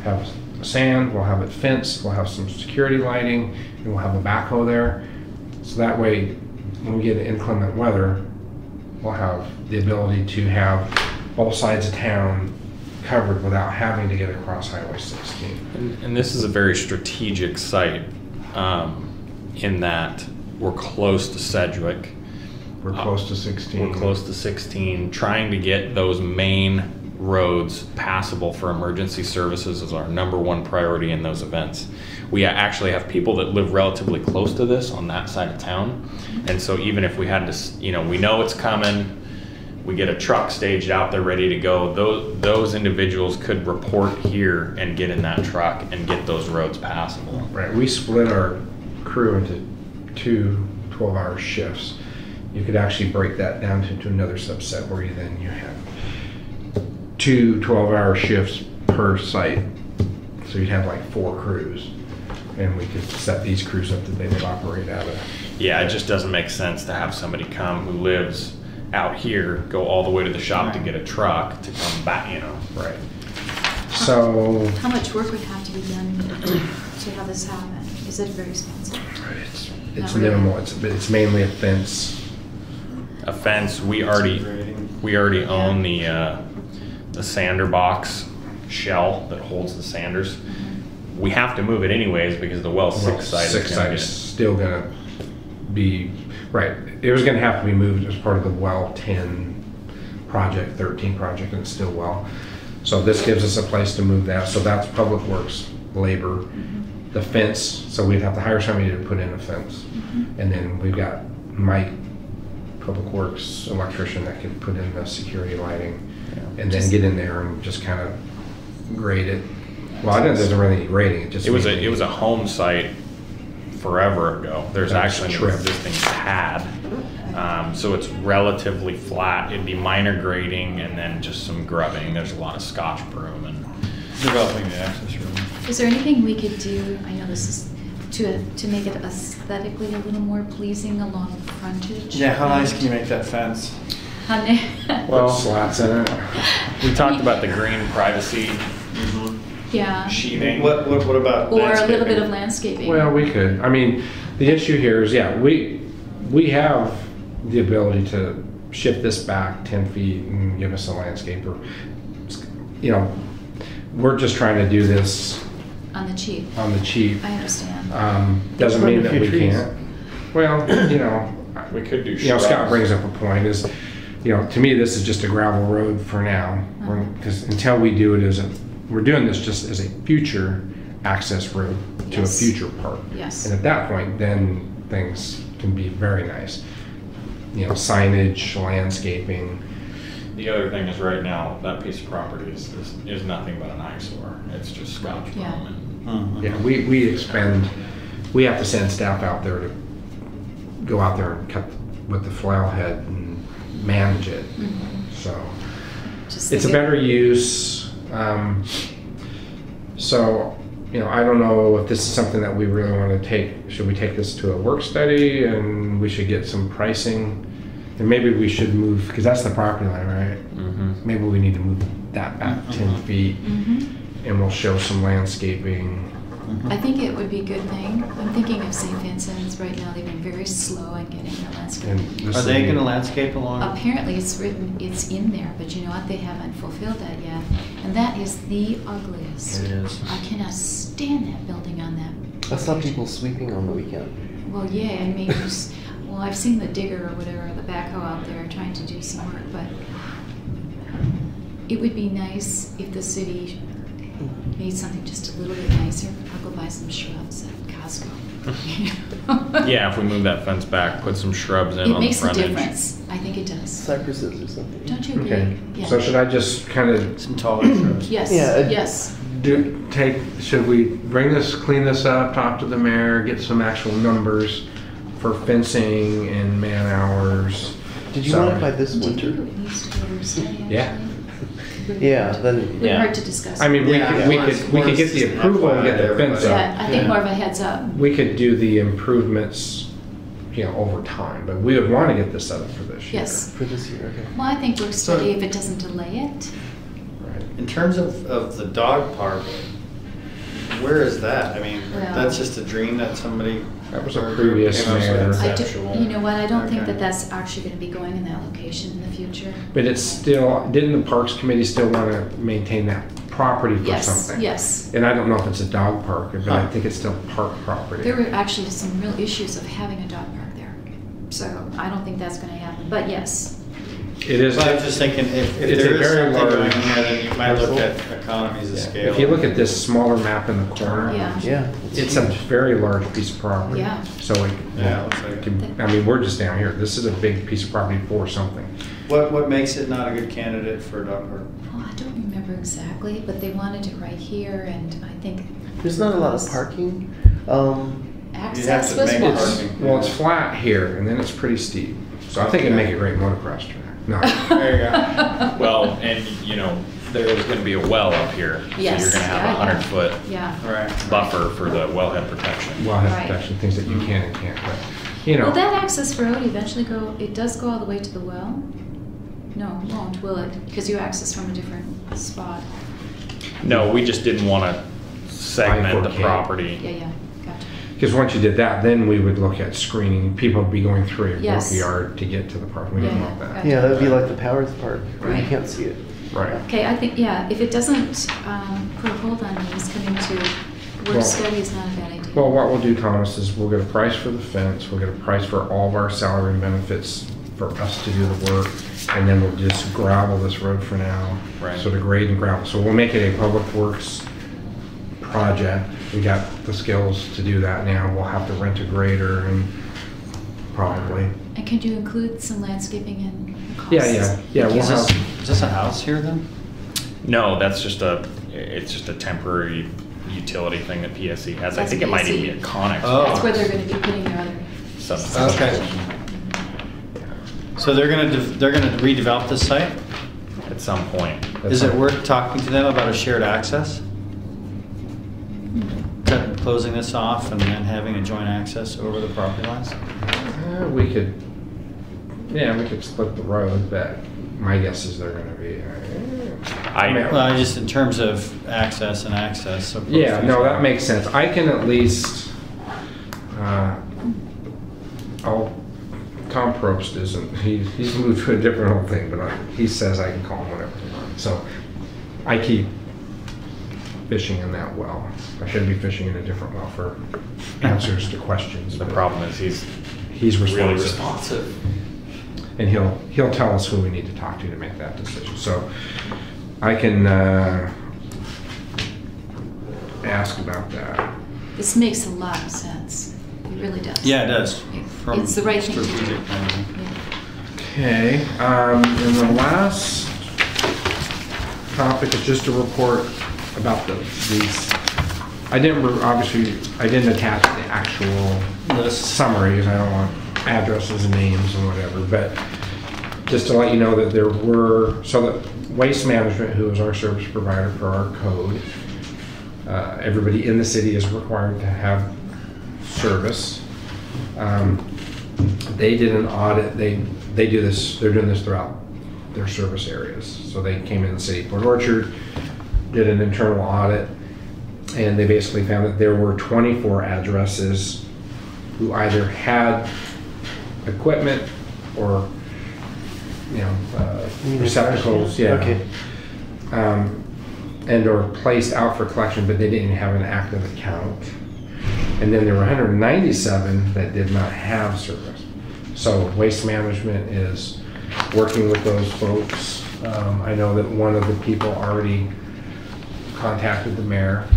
have sand, we'll have it fenced, we'll have some security lighting, and we'll have a backhoe there. So that way, when we get inclement weather, we'll have the ability to have both sides of town covered without having to get across Highway 16. And this is a very strategic site in that we're close to Sedgwick. We're close to 16. We're close to 16. Trying to get those main roads passable for emergency services is our #1 priority in those events. We actually have people that live relatively close to this on that side of town. And so even if we had to, we know it's coming, we get a truck staged out there ready to go, those individuals could report here and get in that truck and get those roads passable. Right, we split our crew into 2 12-hour shifts. You could actually break that down to another subset where you have 2 12-hour shifts per site. So you'd have like 4 crews, and we could set these crews up that they would operate out of. Yeah, it just doesn't make sense to have somebody come who lives out here, go all the way to the shop to get a truck to come back, Right. So How much work would have to be done to have this happen? Is it very expensive? it's Not really. minimal. It's mainly a fence. A fence. We already own the sander box shell that holds the sanders. We have to move it anyways because the Well 6 site is going to still going to be right. It was going to have to be moved as part of the Well 10 project, 13 project, and it's still Well. So this gives us a place to move that. So that's Public Works labor. The fence. So we'd have to hire somebody to put in a fence, and then we've got Mike, Public Works electrician, that could put in the security lighting, and then get in there and just kind of grade it. Well, it doesn't really need grading. It was a home site forever ago. There's actually an existing pad, so it's relatively flat. It'd be minor grading and then just some grubbing. There's a lot of Scotch broom and Developing the access road. Is there anything we could do, I know this is, to make it aesthetically a little more pleasing along the frontage? Yeah, how nice can you make that fence? Well, slats in it. we talked about the green privacy Yeah, sheathing. What about or a little bit landscaping? of landscaping. Well, we could. I mean, the issue here is, we have the ability to shift this back 10 feet and give us a landscaper. We're just trying to do this On the cheap, on the cheap. I understand. Doesn't mean that Plant a we few trees. can't. Well, We could do Scott shrubs. brings up a point is, to me, this is just a gravel road for now. Because until we do it we're doing this just as a future access road to Yes. a future park. Yes. And at that point, then things can be very nice. Signage, landscaping. The other thing is right now, that piece of property is nothing but an eyesore. It's just Scotch broom. Yeah. And Yeah, we have to send staff out there to go out there and cut with the flail head and manage it. So Just it's a think it- better use. So, you know, I don't know if this is something that we really want to take. Should we take this to a work study and we should get some pricing? And maybe we should move, because that's the property line, right? Mhm. Maybe we need to move that back 10 feet Mhm. and we'll show some landscaping. I think it would be a good thing. I'm thinking of St. Vincent's right now. They've been very slow in getting the landscape. And this Are will they be- going to landscape along? Apparently, it's in there, but you know what? They haven't fulfilled that yet. And that is the ugliest. It is. I cannot stand that building on that. I saw people sweeping on the weekend. Well, yeah, I mean, well, I've seen the digger or whatever, the backhoe out there trying to do some work, but it would be nice if the city made something just a little bit nicer. I'll go buy some shrubs at Costco. Yeah, if we move that fence back, put some shrubs in It on the makes a frontage. difference. I think it does. Cypresses or something. Don't you agree? Okay, Yeah. so should I just kind of Some taller shrubs. Yes, Yeah, yes. should we bring this, clean this up, talk to the mayor, get some actual numbers for fencing and man hours? Did you So- want it by this Do you winter? think it needs to go to a study, Yeah. actually? Yeah, then, Would be Yeah. hard to discuss. I mean, we Yeah, could, we yeah. could, we could get the Just approval and get the FYI to fence everybody. up. Yeah, I think Yeah. more of a heads up. We could do the improvements, you know, over time, but we would want to get this set up for this year. Yes. for this year, okay. Well, I think work study, if it doesn't delay it. Right. In terms of the dog park, where is that? I mean, Well- that's just a dream that somebody. That was a or a previous group came up with mayor. I conceptual. do, you know what, I don't think Okay. that that's actually gonna be going in that location in the future. But it's still, didn't the Parks Committee still want to maintain that property for Yes, something? yes. And I don't know if it's a dog park, but I Huh. think it's still park property. There were actually some real issues of having a dog park there. So I don't think that's gonna happen, but yes. It is. But I'm just thinking, if It's a there is very something going large here, then you might look at economies of Yeah. scale. If you look at this smaller map in the corner, Yeah. Yeah. it's a very large piece of property. Yeah. So it, Yeah, it looks like it. I mean, we're just down here. This is a big piece of property for something. What makes it not a good candidate for a dog park? Oh, I don't remember exactly, but they wanted it right here and I think. There's not a lot of parking. Access to was make one. it parking. Well, it's flat here and then it's pretty steep. So I think it'd make a great motocross track. No. There you go. Well, and you know, there is gonna be a well up here. Yes, So you're gonna have yeah, a yeah. 100-foot Yeah. Right. buffer for the wellhead protection. Well, have Right. protection, things that you can and can't, but, you know. Will that access road eventually go, it does go all the way to the well? No, it won't, will it? Because you access from a different spot. No, we just didn't wanna segment the Bifurcate. property. Yeah, yeah, gotcha. Because once you did that, then we would look at screening. People would be going through a work Yes. yard to get to the park. We didn't Yeah, want yeah, that. Yeah, that would be like the Powers Park, where you Right. can't see it. Right. Okay, I think, yeah, if it doesn't put a hold on these coming to Well- work study is not a bad idea. Well, what we'll do, Thomas, is we'll get a price for the fence, we'll get a price for all of our salary and benefits for us to do the work, and then we'll just gravel this road for now. Right. So to grade and gravel. So we'll make it a public works project. We got the skills to do that now. We'll have to rent a grader and probably. And could you include some landscaping in the costs? Yeah, we'll Is this, have, is this a house here then? No, it's just a temporary utility thing that PSC has. I That's think it might even be PSC. a Conex. Oh. That's where they're gonna be putting their other. Some- Okay. So they're gonna redevelop this site? At some point. That's Is it fine. worth talking to them about a shared access? Closing this off and then having a joint access over the property lines? we could split the road, but my guess is they're gonna be. Well, just in terms of access and access. So Yeah, no, that makes sense. I can at least, Tom Probst isn't, he's moved to a different whole thing, but he says I can call him whenever I want. So I keep fishing in that well. I should be fishing in a different well for answers to questions. The but problem is He's really responsive. responsive. And he'll tell us who we need to talk to make that decision. So I can ask about that. This makes a lot of sense. It really does. Yeah, it does. From It's the right thing to do. strategic point of view. Yeah. Okay, and the last topic is just a report about these. I didn't attach the actual List. summaries. I don't want addresses and names and whatever, but just to let you know that there were, so that Waste Management, who is our service provider for our code, everybody in the city is required to have service. They did an audit. They do this. They're doing this throughout their service areas. So they came in the city, Port Orchard, did an internal audit, and they basically found that there were 24 addresses who either had equipment or receptacles, Okay. and or placed out for collection, but they didn't have an active account. And then there were 197 that did not have service. So Waste Management is working with those folks. I know that one of the people already contacted the mayor.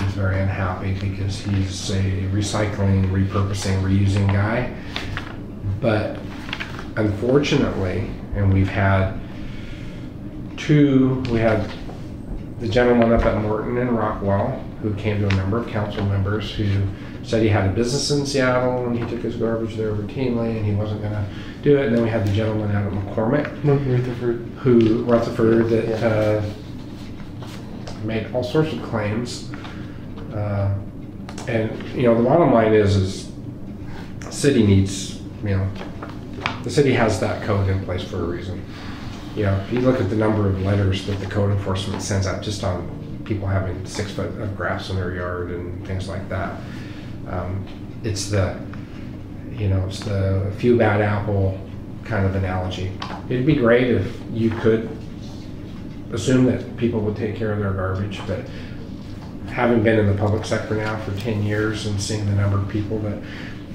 He's very unhappy because he's a recycling, repurposing, reusing guy. But unfortunately, and we had the gentleman up at Morton and Rockwell who came to a number of council members who said he had a business in Seattle and he took his garbage there routinely and he wasn't going to do it. And then we had the gentleman out at McCormick, Rutherford, that made all sorts of claims. And the bottom line is the city needs, the city has that code in place for a reason. If you look at the number of letters that the code enforcement sends out just on people having 6 foot of grass in their yard and things like that, it's the few bad apple kind of analogy. It'd be great if you could assume that people would take care of their garbage, but having been in the public sector now for 10 years and seeing the number of people that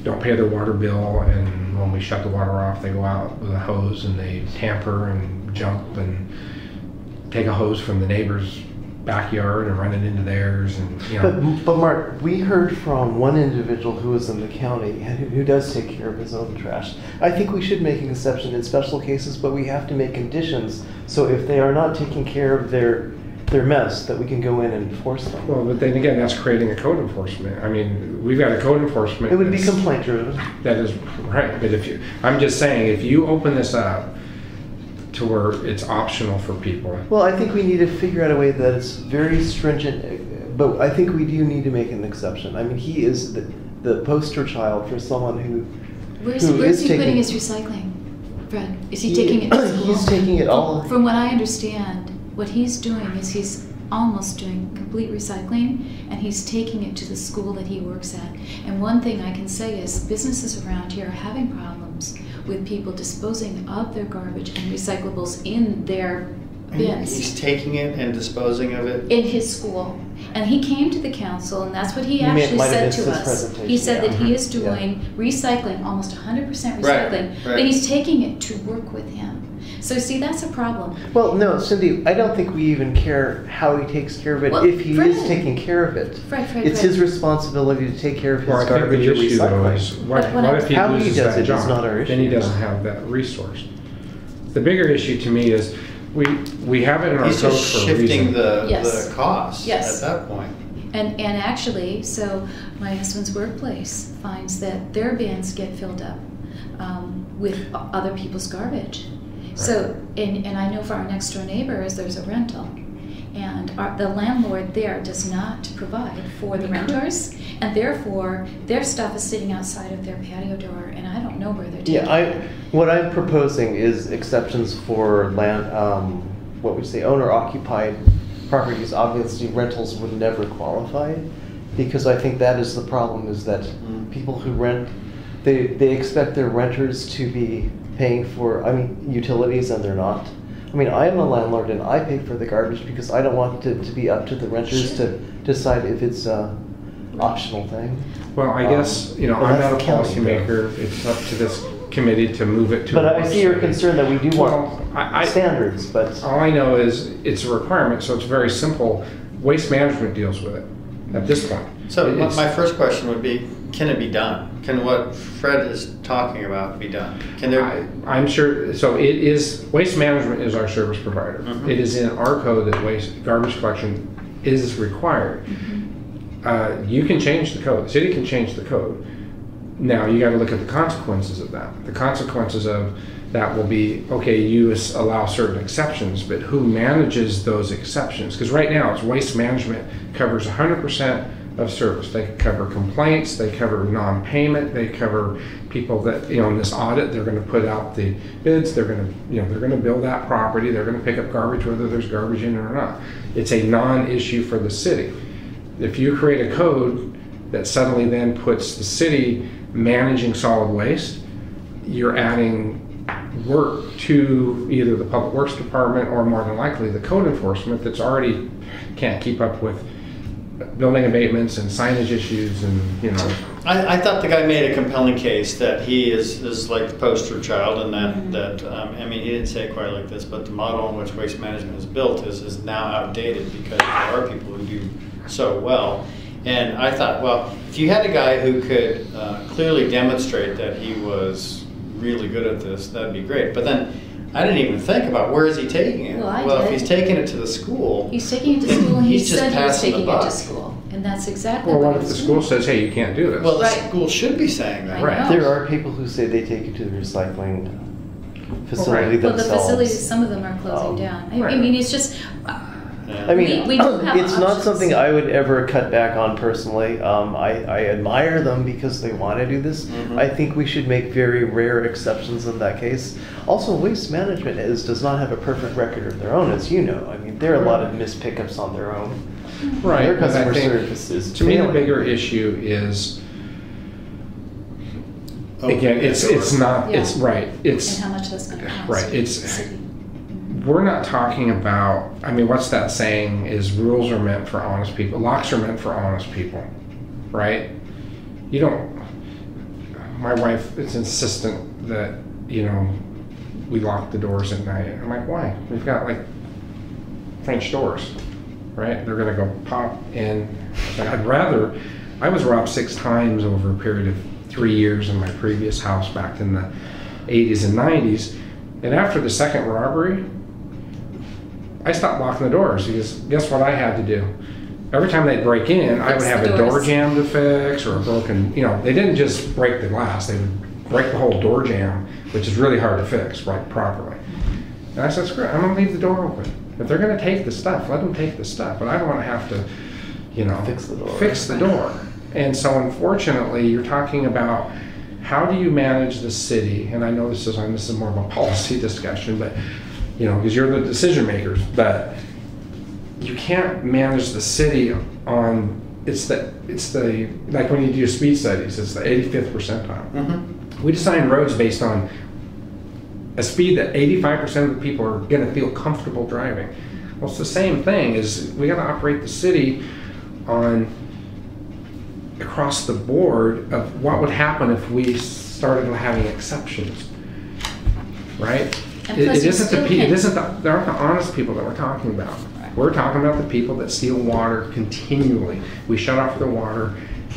don't pay their water bill, and when we shut the water off, they go out with a hose and they tamper and jump and take a hose from the neighbor's backyard and run it into theirs, and But Mark, we heard from one individual who is in the county who does take care of his own trash. I think we should make an exception in special cases, but we have to make conditions so if they are not taking care of their mess, that we can go in and enforce them. Well, but then again, that's creating a code enforcement. I mean, we've got a code enforcement. It would be complaint driven. That is right, but I'm just saying, if you open this up to where it's optional for people. Well, I think we need to figure out a way that it's very stringent, but I think we do need to make an exception. I mean, he is the poster child for someone who Where's he putting his recycling, Fred? Is he taking it to school? He's taking it all. From what I understand, what he's doing is he's almost doing complete recycling, and he's taking it to the school that he works at. And one thing I can say is businesses around here are having problems with people disposing of their garbage and recyclables in their bins. He's taking it and disposing of it? In his school. And he came to the council, and that's what he might actually have said missed to his us. presentation, He said that he is Yeah. doing recycling, almost 100% recycling, Right. but he's taking it to work with him. So see, that's a problem. Well, no, Cindy, I don't think we even care how he takes care of it Well, if he Fred. is taking care of it. Fred, It's his responsibility to take care of his Well, I think garbage the or issue though recycling. is, what if he How he loses does that it is job? not our Then he issue. doesn't have that resource. The bigger issue to me is we have it in our He's code just for a reason. shifting the Yes. cost Yes. at that point. And actually, so my husband's workplace finds that their bins get filled up with other people's garbage. So, and I know for our next door neighbors, there's a rental. And the landlord there does not provide for the renters, and therefore their stuff is sitting outside of their patio door, and I don't know where they're taking it. What I'm proposing is exceptions for land, what we say, owner-occupied properties. Obviously, rentals would never qualify, because I think that is the problem, is that people who rent, they expect their renters to be paying for, utilities, and they're not. I am a landlord and I pay for the garbage because I don't want it to be up to the renters to decide if it's a optional thing. Well, I guess, well, I'm that's not a the county, policymaker. It's up to this committee to move it to. But a I see your website. concern that we do want I- standards, but All I know is it's a requirement, so it's very simple. Waste Management deals with it at this point. So It's- my first question would be, can it be done? Can what Fred is talking about be done? Can there? I'm sure, so it is, Waste Management is our service provider. Mhm. It is in our code that garbage collection is required. You can change the code, the city can change the code. Now, you gotta look at the consequences of that. The consequences of that will be, okay, you allow certain exceptions, but who manages those exceptions? Because right now, it's waste management covers 100% of service. They cover complaints, they cover non-payment, they cover people that, in this audit, they're going to put out the bids, they're going to, they're going to bill that property, they're going to pick up garbage whether there's garbage in it or not. It's a non-issue for the city. If you create a code that suddenly then puts the city managing solid waste, you're adding work to either the Public Works Department or more than likely the code enforcement that's already can't keep up with building abatements and signage issues and, I thought the guy made a compelling case that he is like the poster child, and that he didn't say it quite like this, but the model in which waste management is built is now outdated because there are people who do so well. And I thought, well, if you had a guy who could clearly demonstrate that he was really good at this, that'd be great. But then I didn't even think about where is he taking it. Well, if he's taking it to the school, he's taking it to school, and he he's just said he was passing the taking it to buck. school, and that's exactly well, what what if he's the doing. school says, hey, you can't do this? well, the Right. school should be saying that. I Right. know. There are people who say they take it to the recycling facility right. Well, the themselves. facilities, some of them are closing down. right. I mean, it's just. I mean, we do have it's not options. something I would ever cut back on personally. I admire them because they want to do this. Mhm. I think we should make very rare exceptions in that case. Also, Waste Management does not have a perfect record of their own, as you know. I mean, there are a lot of missed pickups on their own. Right, Their but I customer think, service is to me, the failing. bigger issue is, Oh, again, it's not, Yeah. it's right, And it's, how much that's going to cost. right, the it's, city. we're not talking about, what's that saying is rules are meant for honest people, locks are meant for honest people, right? You don't, my wife is insistent that, we lock the doors at night. I'm like, why? We've got like French doors, right? They're gonna go pop in. I was robbed 6 times over a period of 3 years in my previous house back in the 80s and 90s. And after the second robbery, I stopped locking the doors because guess what I had to do? Every time they'd break in, I would Fix have the a door doors. jam to fix or a broken, they didn't just break the glass, they would break the whole door jam, which is really hard to fix right properly. And I said, screw it, I'm gonna leave the door open. If they're gonna take the stuff, let them take the stuff, but I don't wanna have to, fix the door. And so unfortunately, you're talking about how do you manage the city, and I know this is more of a policy discussion, but because you're the decision makers, but you can't manage the city on, it's the like when you do speed studies, it's the 85th percentile. Mm-hmm. We design roads based on a speed that 85% of the people are going to feel comfortable driving. Well, it's the same thing, is we got to operate the city on across the board of what would happen if we started having exceptions, right? And plus you still can't- There aren't the honest people that we're talking about. We're talking about the people that steal water continually. We shut off their water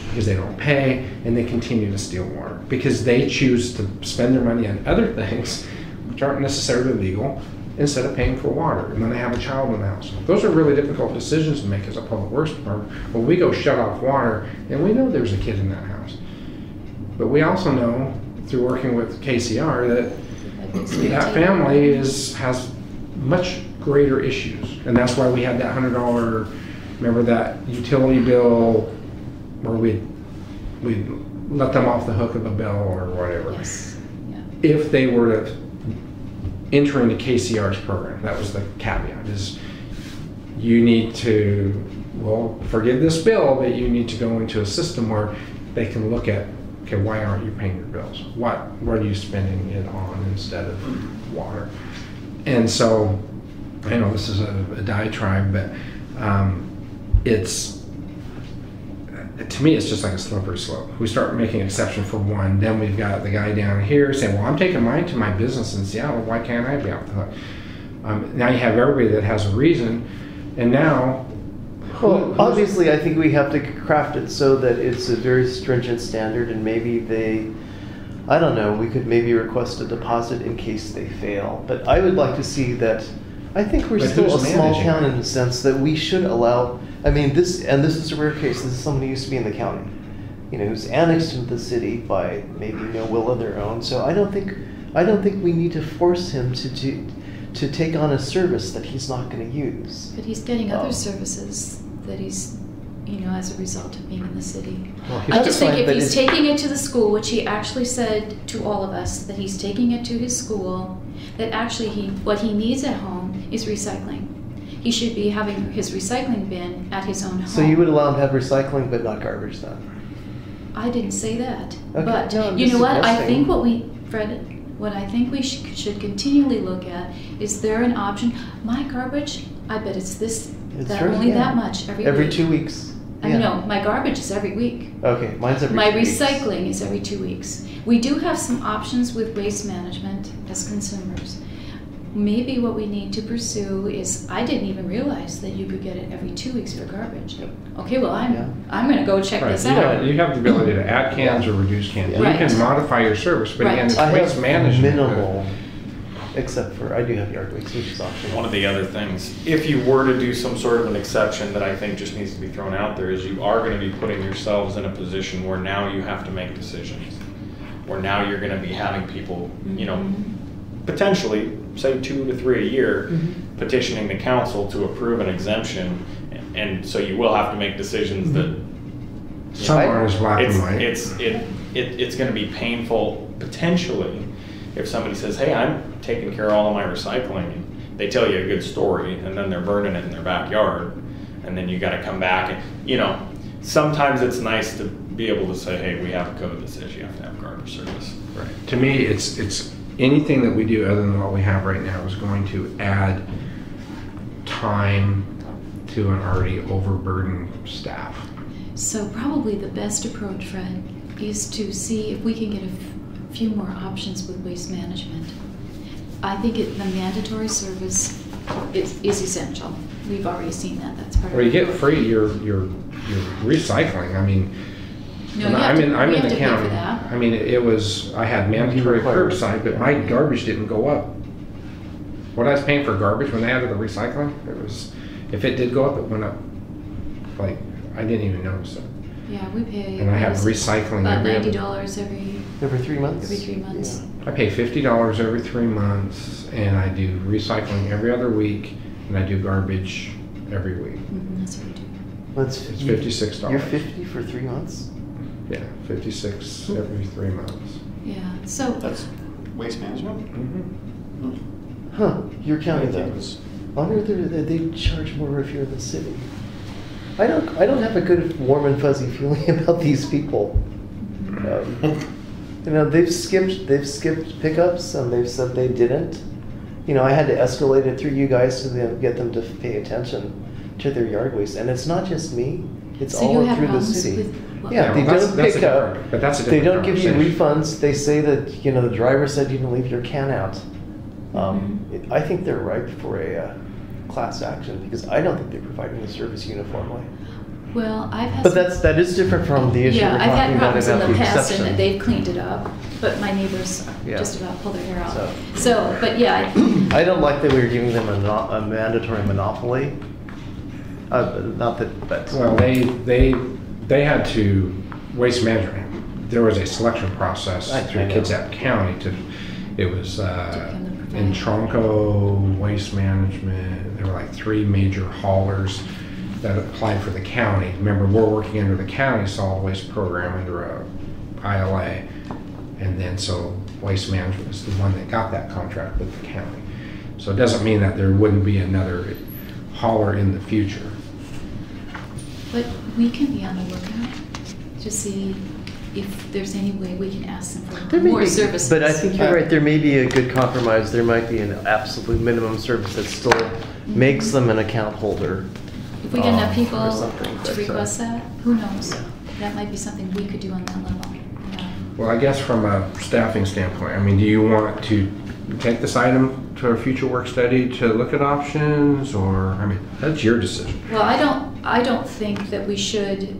because they don't pay, and they continue to steal water because they choose to spend their money on other things which aren't necessarily legal instead of paying for water. And then they have a child in the house. Those are really difficult decisions to make as a public works department. When we go shut off water, and we know there's a kid in that house, but we also know through working with KCR that family has much greater issues, and that's why we had that $100. Remember that utility bill where we'd let them off the hook of a bill or whatever. Yes. Yeah. If they were to enter into KCR's program, that was the caveat: is you need to forgive this bill, but you need to go into a system where they can look at, okay, why aren't you paying your bills? What are you spending it on instead of water? And so, I know this is a diatribe, but to me, it's just like a slippery slope. We start making exception for one, then we've got the guy down here saying, well, I'm taking mine to my business in Seattle, why can't I be off the hook? Now you have everybody that has a reason, and now... Well, obviously, I think we have to craft it so that it's a very stringent standard, and maybe I don't know, we could maybe request a deposit in case they fail. But I would like to see that, I think we're But still a who's small managing town it? in the sense that we should allow, this is a rare case, this is someone who used to be in the county, who's annexed into the city by maybe no will of their own. So I don't think I don't think we need to force him to take on a service that he's not going to use. But he's getting other Oh. services that he's, as a result of being in the city. Well, I just think fine, if but he's it's- taking it to the school, which he actually said to all of us, that he's taking it to his school, that actually what he needs at home is recycling. He should be having his recycling bin at his own home. So you would allow him to have recycling but not garbage then? I didn't say that. Okay, But no, I'm you know just what? I suggesting. think what I think we should continually look at, is there an option? My garbage, I bet it's It's that right, only yeah. that much every week. Every 2 weeks. I Yeah. know, my garbage is every week. Okay, mine's every My 2 weeks. recycling is every 2 weeks. We do have some options with waste management as consumers. Maybe what we need to pursue is, I didn't even realize that you could get it every 2 weeks for garbage. Okay, well, Yeah. I'm gonna go check Right, this you out. have the ability to add cans or reduce cans. You Right. can modify your service, but again, Right. it's I waste have management. minimal, except for I do have yard waste, which is optional. One of the other things, if you were to do some sort of an exception that I think just needs to be thrown out there, is you are going to be putting yourselves in a position where now you have to make decisions. Where now you're going to be having people, potentially, say 2 to 3 a year, petitioning the council to approve an exemption. And so you will have to make decisions that Some aren't as black and it's, white. it's going to be painful potentially if somebody says, hey, I'm taking care of all of my recycling, and they tell you a good story, and then they're burning it in their backyard, and then you got to come back and, sometimes it's nice to be able to say, hey, we have a code that says you have to have garbage service. Right. To me, it's anything that we do other than what we have right now is going to add time to an already overburdened staff. So probably the best approach, Fred, is to see if we can get a few more options with waste management. I think the mandatory service is essential. We've already seen that. That's part of Or you it. get free your recycling. I mean, No, when you have I'm to, in we I'm have in to the pay for county. that. I mean, I had mandatory require- curbside, but my garbage didn't go up. What I was paying for garbage when they added the recycling, if it did go up, it went up. Like, I didn't even notice it. Yeah, we pay. And I have what is it, recycling about every other. $90 Every 3 months? every 3 months. Yeah. I pay $50 every 3 months, and I do recycling every other week, and I do garbage every week. That's what we do. That's It's $56. You're 50 for 3 months? Yeah, 56 every 3 months. Yeah. So That's waste management? Mm-hmm. Huh, your county I think it though. was- I wonder if they charge more if you're in the city. I don't have a good warm and fuzzy feeling about these people. They've skipped pickups and they've said they didn't. I had to escalate it through you guys to get them to pay attention to their yard waste, and it's not just me. It's So you all have through the problems city. with what? Yeah, they well, that's- don't that's pick a up. different- but that's a They different don't give you conversation. refunds. They say that the driver said you didn't leave your can out. I think they're ripe for a class action because I don't think they're providing the service uniformly. Well, I've had. But some- that is different from the issue Yeah, we're I've talking had about problems in about the the past and exception. they've cleaned it up, but my neighbors Yeah. just about pulled their hair out. So- But yeah, I don't like that we were giving them a mandatory monopoly. Not that, but Well, they had to, waste management, there was a selection process I through know. Kitsap County it was become the provider. Entronco, Waste Management, there were like 3 major haulers that applied for the county. Remember, we're working under the county solid waste program under a ILA, and then so Waste Management is the one that got that contract with the county. So it doesn't mean that there wouldn't be another hauler in the future. but we can be on the lookout to see if there's any way we can ask them for there may more be, services. but I think you're right. There may be a good compromise. There might be an absolute minimum service that still makes them an account holder. If we get enough or people something, to but, request that, who knows? yeah. That might be something we could do on that level. Yeah. Well, I guess from a staffing standpoint, I mean, do you want to take this item to a future work study to look at options, or, I mean, that's your decision. Well, I don't think that we should,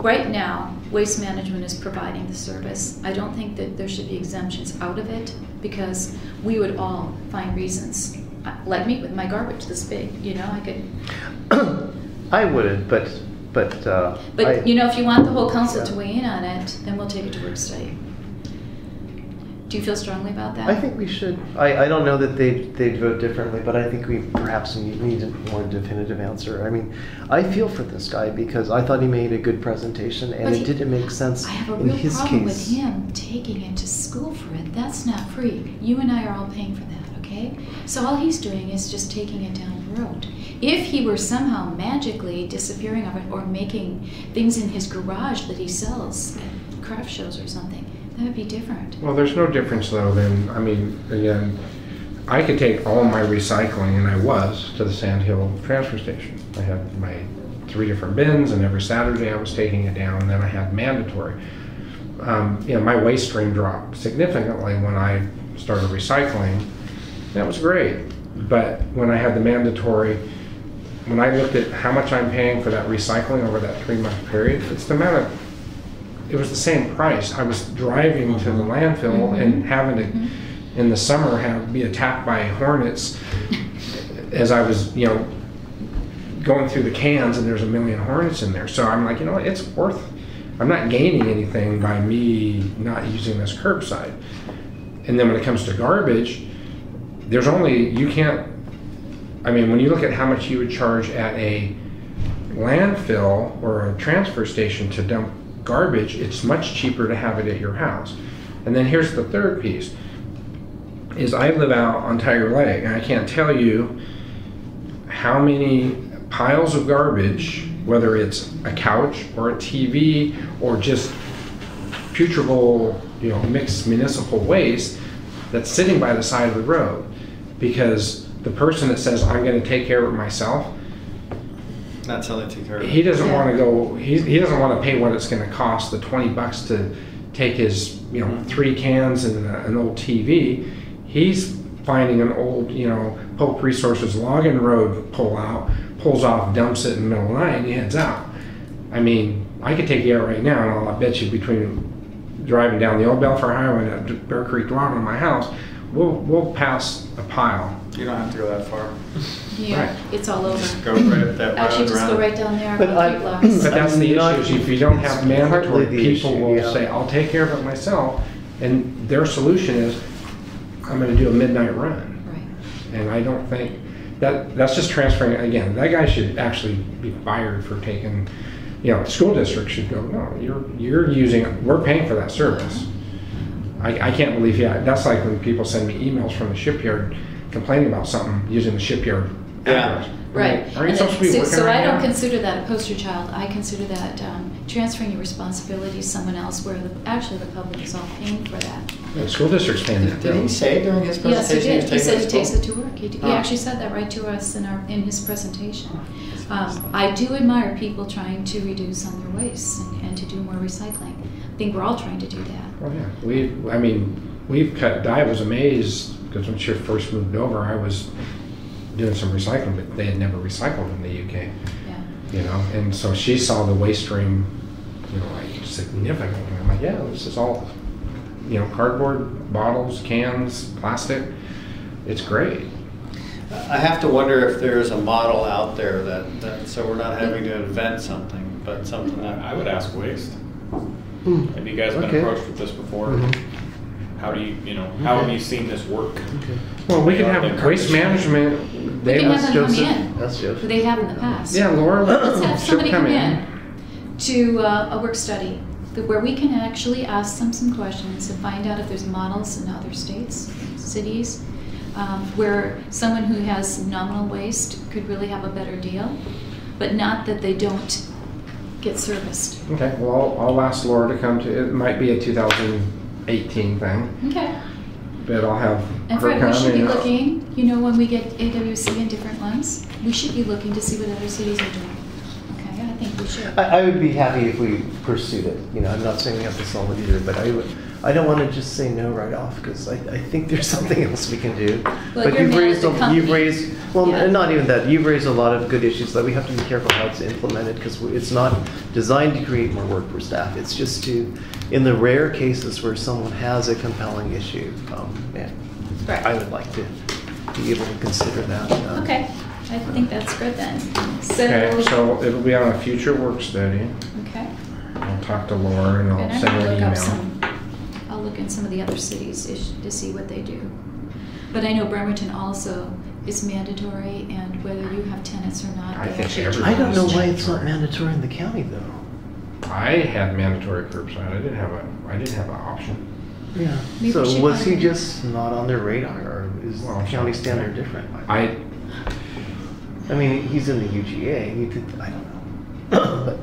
right now, Waste Management is providing the service. I don't think that there should be exemptions out of it because we would all find reasons. Like me with my garbage this big, I could. I wouldn't, but But I- if you want the whole council Yeah. to weigh in on it, then we'll take it to work study. Do you feel strongly about that? I think we should. I don't know that they'd vote differently, but I think we perhaps need a more definitive answer. I mean, I feel for this guy because I thought he made a good presentation, and But it didn't make sense I have a in real his problem with case. him taking it to school for it. That's not free. You and I are all paying for that, okay? So all he's doing is just taking it down the road. If he were somehow magically disappearing of it or making things in his garage that he sells at craft shows or something, that would be different. Well, there's no difference though than, I mean, again, I could take all my recycling, and I was, to the Sand Hill transfer station. I had my 3 different bins, and every Saturday I was taking it down, and then I had mandatory. You know, my waste stream dropped significantly when I started recycling. That was great. But when I had the mandatory, when I looked at how much I'm paying for that recycling over that 3-month period, it's the amount of, it was the same price. I was driving to the landfill and having to, in the summer, be attacked by hornets as I was, you know, going through the cans, and there's a million hornets in there. So I'm like, you know what, it's worth, I'm not gaining anything by me not using this curbside. And then when it comes to garbage, there's only, you can't, I mean, when you look at how much you would charge at a landfill or a transfer station to dump garbage, it's much cheaper to have it at your house. And then here's the third piece, is I live out on Tiger Lake, and I can't tell you how many piles of garbage, whether it's a couch or a TV or just putridable, you know, mixed municipal waste that's sitting by the side of the road, because the person that says, I'm going to take care of it myself, Not selling to care of it. he doesn't want to go, he doesn't want to pay what it's going to cost, the $20 to take his, you know, 3 cans and an old TV. He's finding an old, you know, Pope Resources Logging Road pulls off, dumps it in the middle of the night, and he heads out. I mean, I could take you out right now, and I'll bet you between driving down the old Belfair Highway to Bear Creek Drive in my house, we'll pass a pile. You don't have to go that far. Yeah, Right. it's all over. Just go right up that road. Actually, just go around. right down there, But about 3 blocks. But that's the Not- issue, is if you don't have mandatory, Partly the people issue, will yeah. say, I'll take care of it myself, and their solution is, I'm gonna do a midnight run. Right. And I don't think, that's just transferring, again, that guy should actually be fired for taking, you know, the school district should go, no, you're using, we're paying for that service. I can't believe, that's like when people send me emails from the shipyard complaining about something using the shipyard Yeah. address. I'm Right. like, aren't you supposed to be working So right I don't now? consider that a poster child. I consider that transferring your responsibility to someone else where actually the public is all paying for that. The school district's paying that Did bill. he say during his Yes, he presentation did. He said he was takes taking it to work. He Oh. actually said that right to us in his presentation. I do admire people trying to reduce on their waste and to do more recycling. I think we're all trying to do that. Oh, yeah. We've cut, I was amazed, because when she first moved over, I was doing some recycling, but they had never recycled in the UK, Yeah. you know? And so she saw the waste stream, you know, like significantly. I'm like, yeah, this is all, you know, cardboard, bottles, cans, plastic. It's great. I have to wonder if there is a model out there that so we're not having to invent something, but something that I would ask Waste. Hmm. Have you guys been Okay. approached with this before? Mhm. How do you know, how have you seen this work? Well, we can Yeah, have the waste garbage. management. We can have them come Joseph. in. That's Joseph. They have in the past. Yeah, Laura, Let's have she'll somebody come come in. in to a work study where we can actually ask them some questions and find out if there's models in other states, cities, where someone who has nominal waste could really have a better deal, but not that they don't get serviced. Okay, well, I'll ask Laura to come to, it might be a 2018 thing, Okay. but I'll have And her Fred, come we should be and- looking, you know, when we get AWC in different ones, we should be looking to see what other cities are doing. Okay, I think we should. I would be happy if we pursued it. You know, I'm not saying we have to solve it either, but I don't want to just say no right off because I think there's something else we can do. Well, But you're you've mad at raised, the you've company. raised, well, Yeah. not even that. You've raised a lot of good issues that we have to be careful how it's implemented because it's not designed to create more work for staff. It's just to, in the rare cases where someone has a compelling issue, Right. I would like to be able to consider that. Okay, I think that's good then. Okay, so it'll be on a future work study. Okay. I'll talk to Laura and And I'll I'm send gonna her an look up email. some, I'll I'll look in some of the other cities to see what they do. But I know Bremerton also is mandatory, and whether you have tenants or not, I they think actually everybody I don't know is. why it's not mandatory in the county though. I had mandatory curbside. I didn't have an option. Yeah. Maybe So we should was he find- just not on their radar, or is Well, county standard different? I mean, he's in the UGA. You could, I don't know.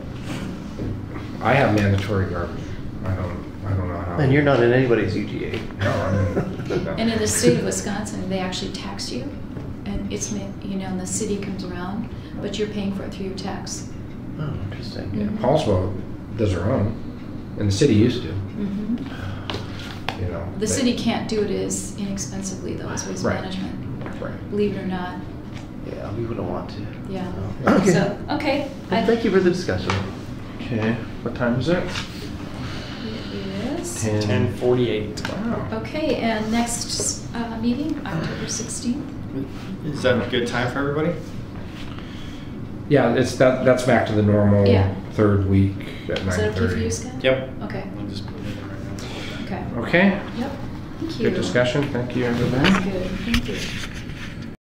I have mandatory garbage. I don't know how. And you're not in anybody's UGA. No, I mean, no. And in the state of Wisconsin, they actually tax you, and it's, and the city comes around, but you're paying for it through your tax. Oh, interesting. Mhm. Paulsville does their own, and the city used to. Mhm. You know, The they- city can't do it as inexpensively though as waste Right. management, Right. believe it or not. Yeah, we wouldn't want to. Yeah. No. Okay. So, okay. Well, thank you for the discussion. Okay, what time is it? It is. 10:48. Wow. Okay, and next meeting, October 16th. Is that a good time for everybody? Yeah, that's back to the normal Yeah. third week at Is that okay for you, 9:30. Scott? Yep. Okay, I'll just put it in right now. okay. Okay, Yep. Thank you. good discussion. Thank you, everybody. That's good. Thank you.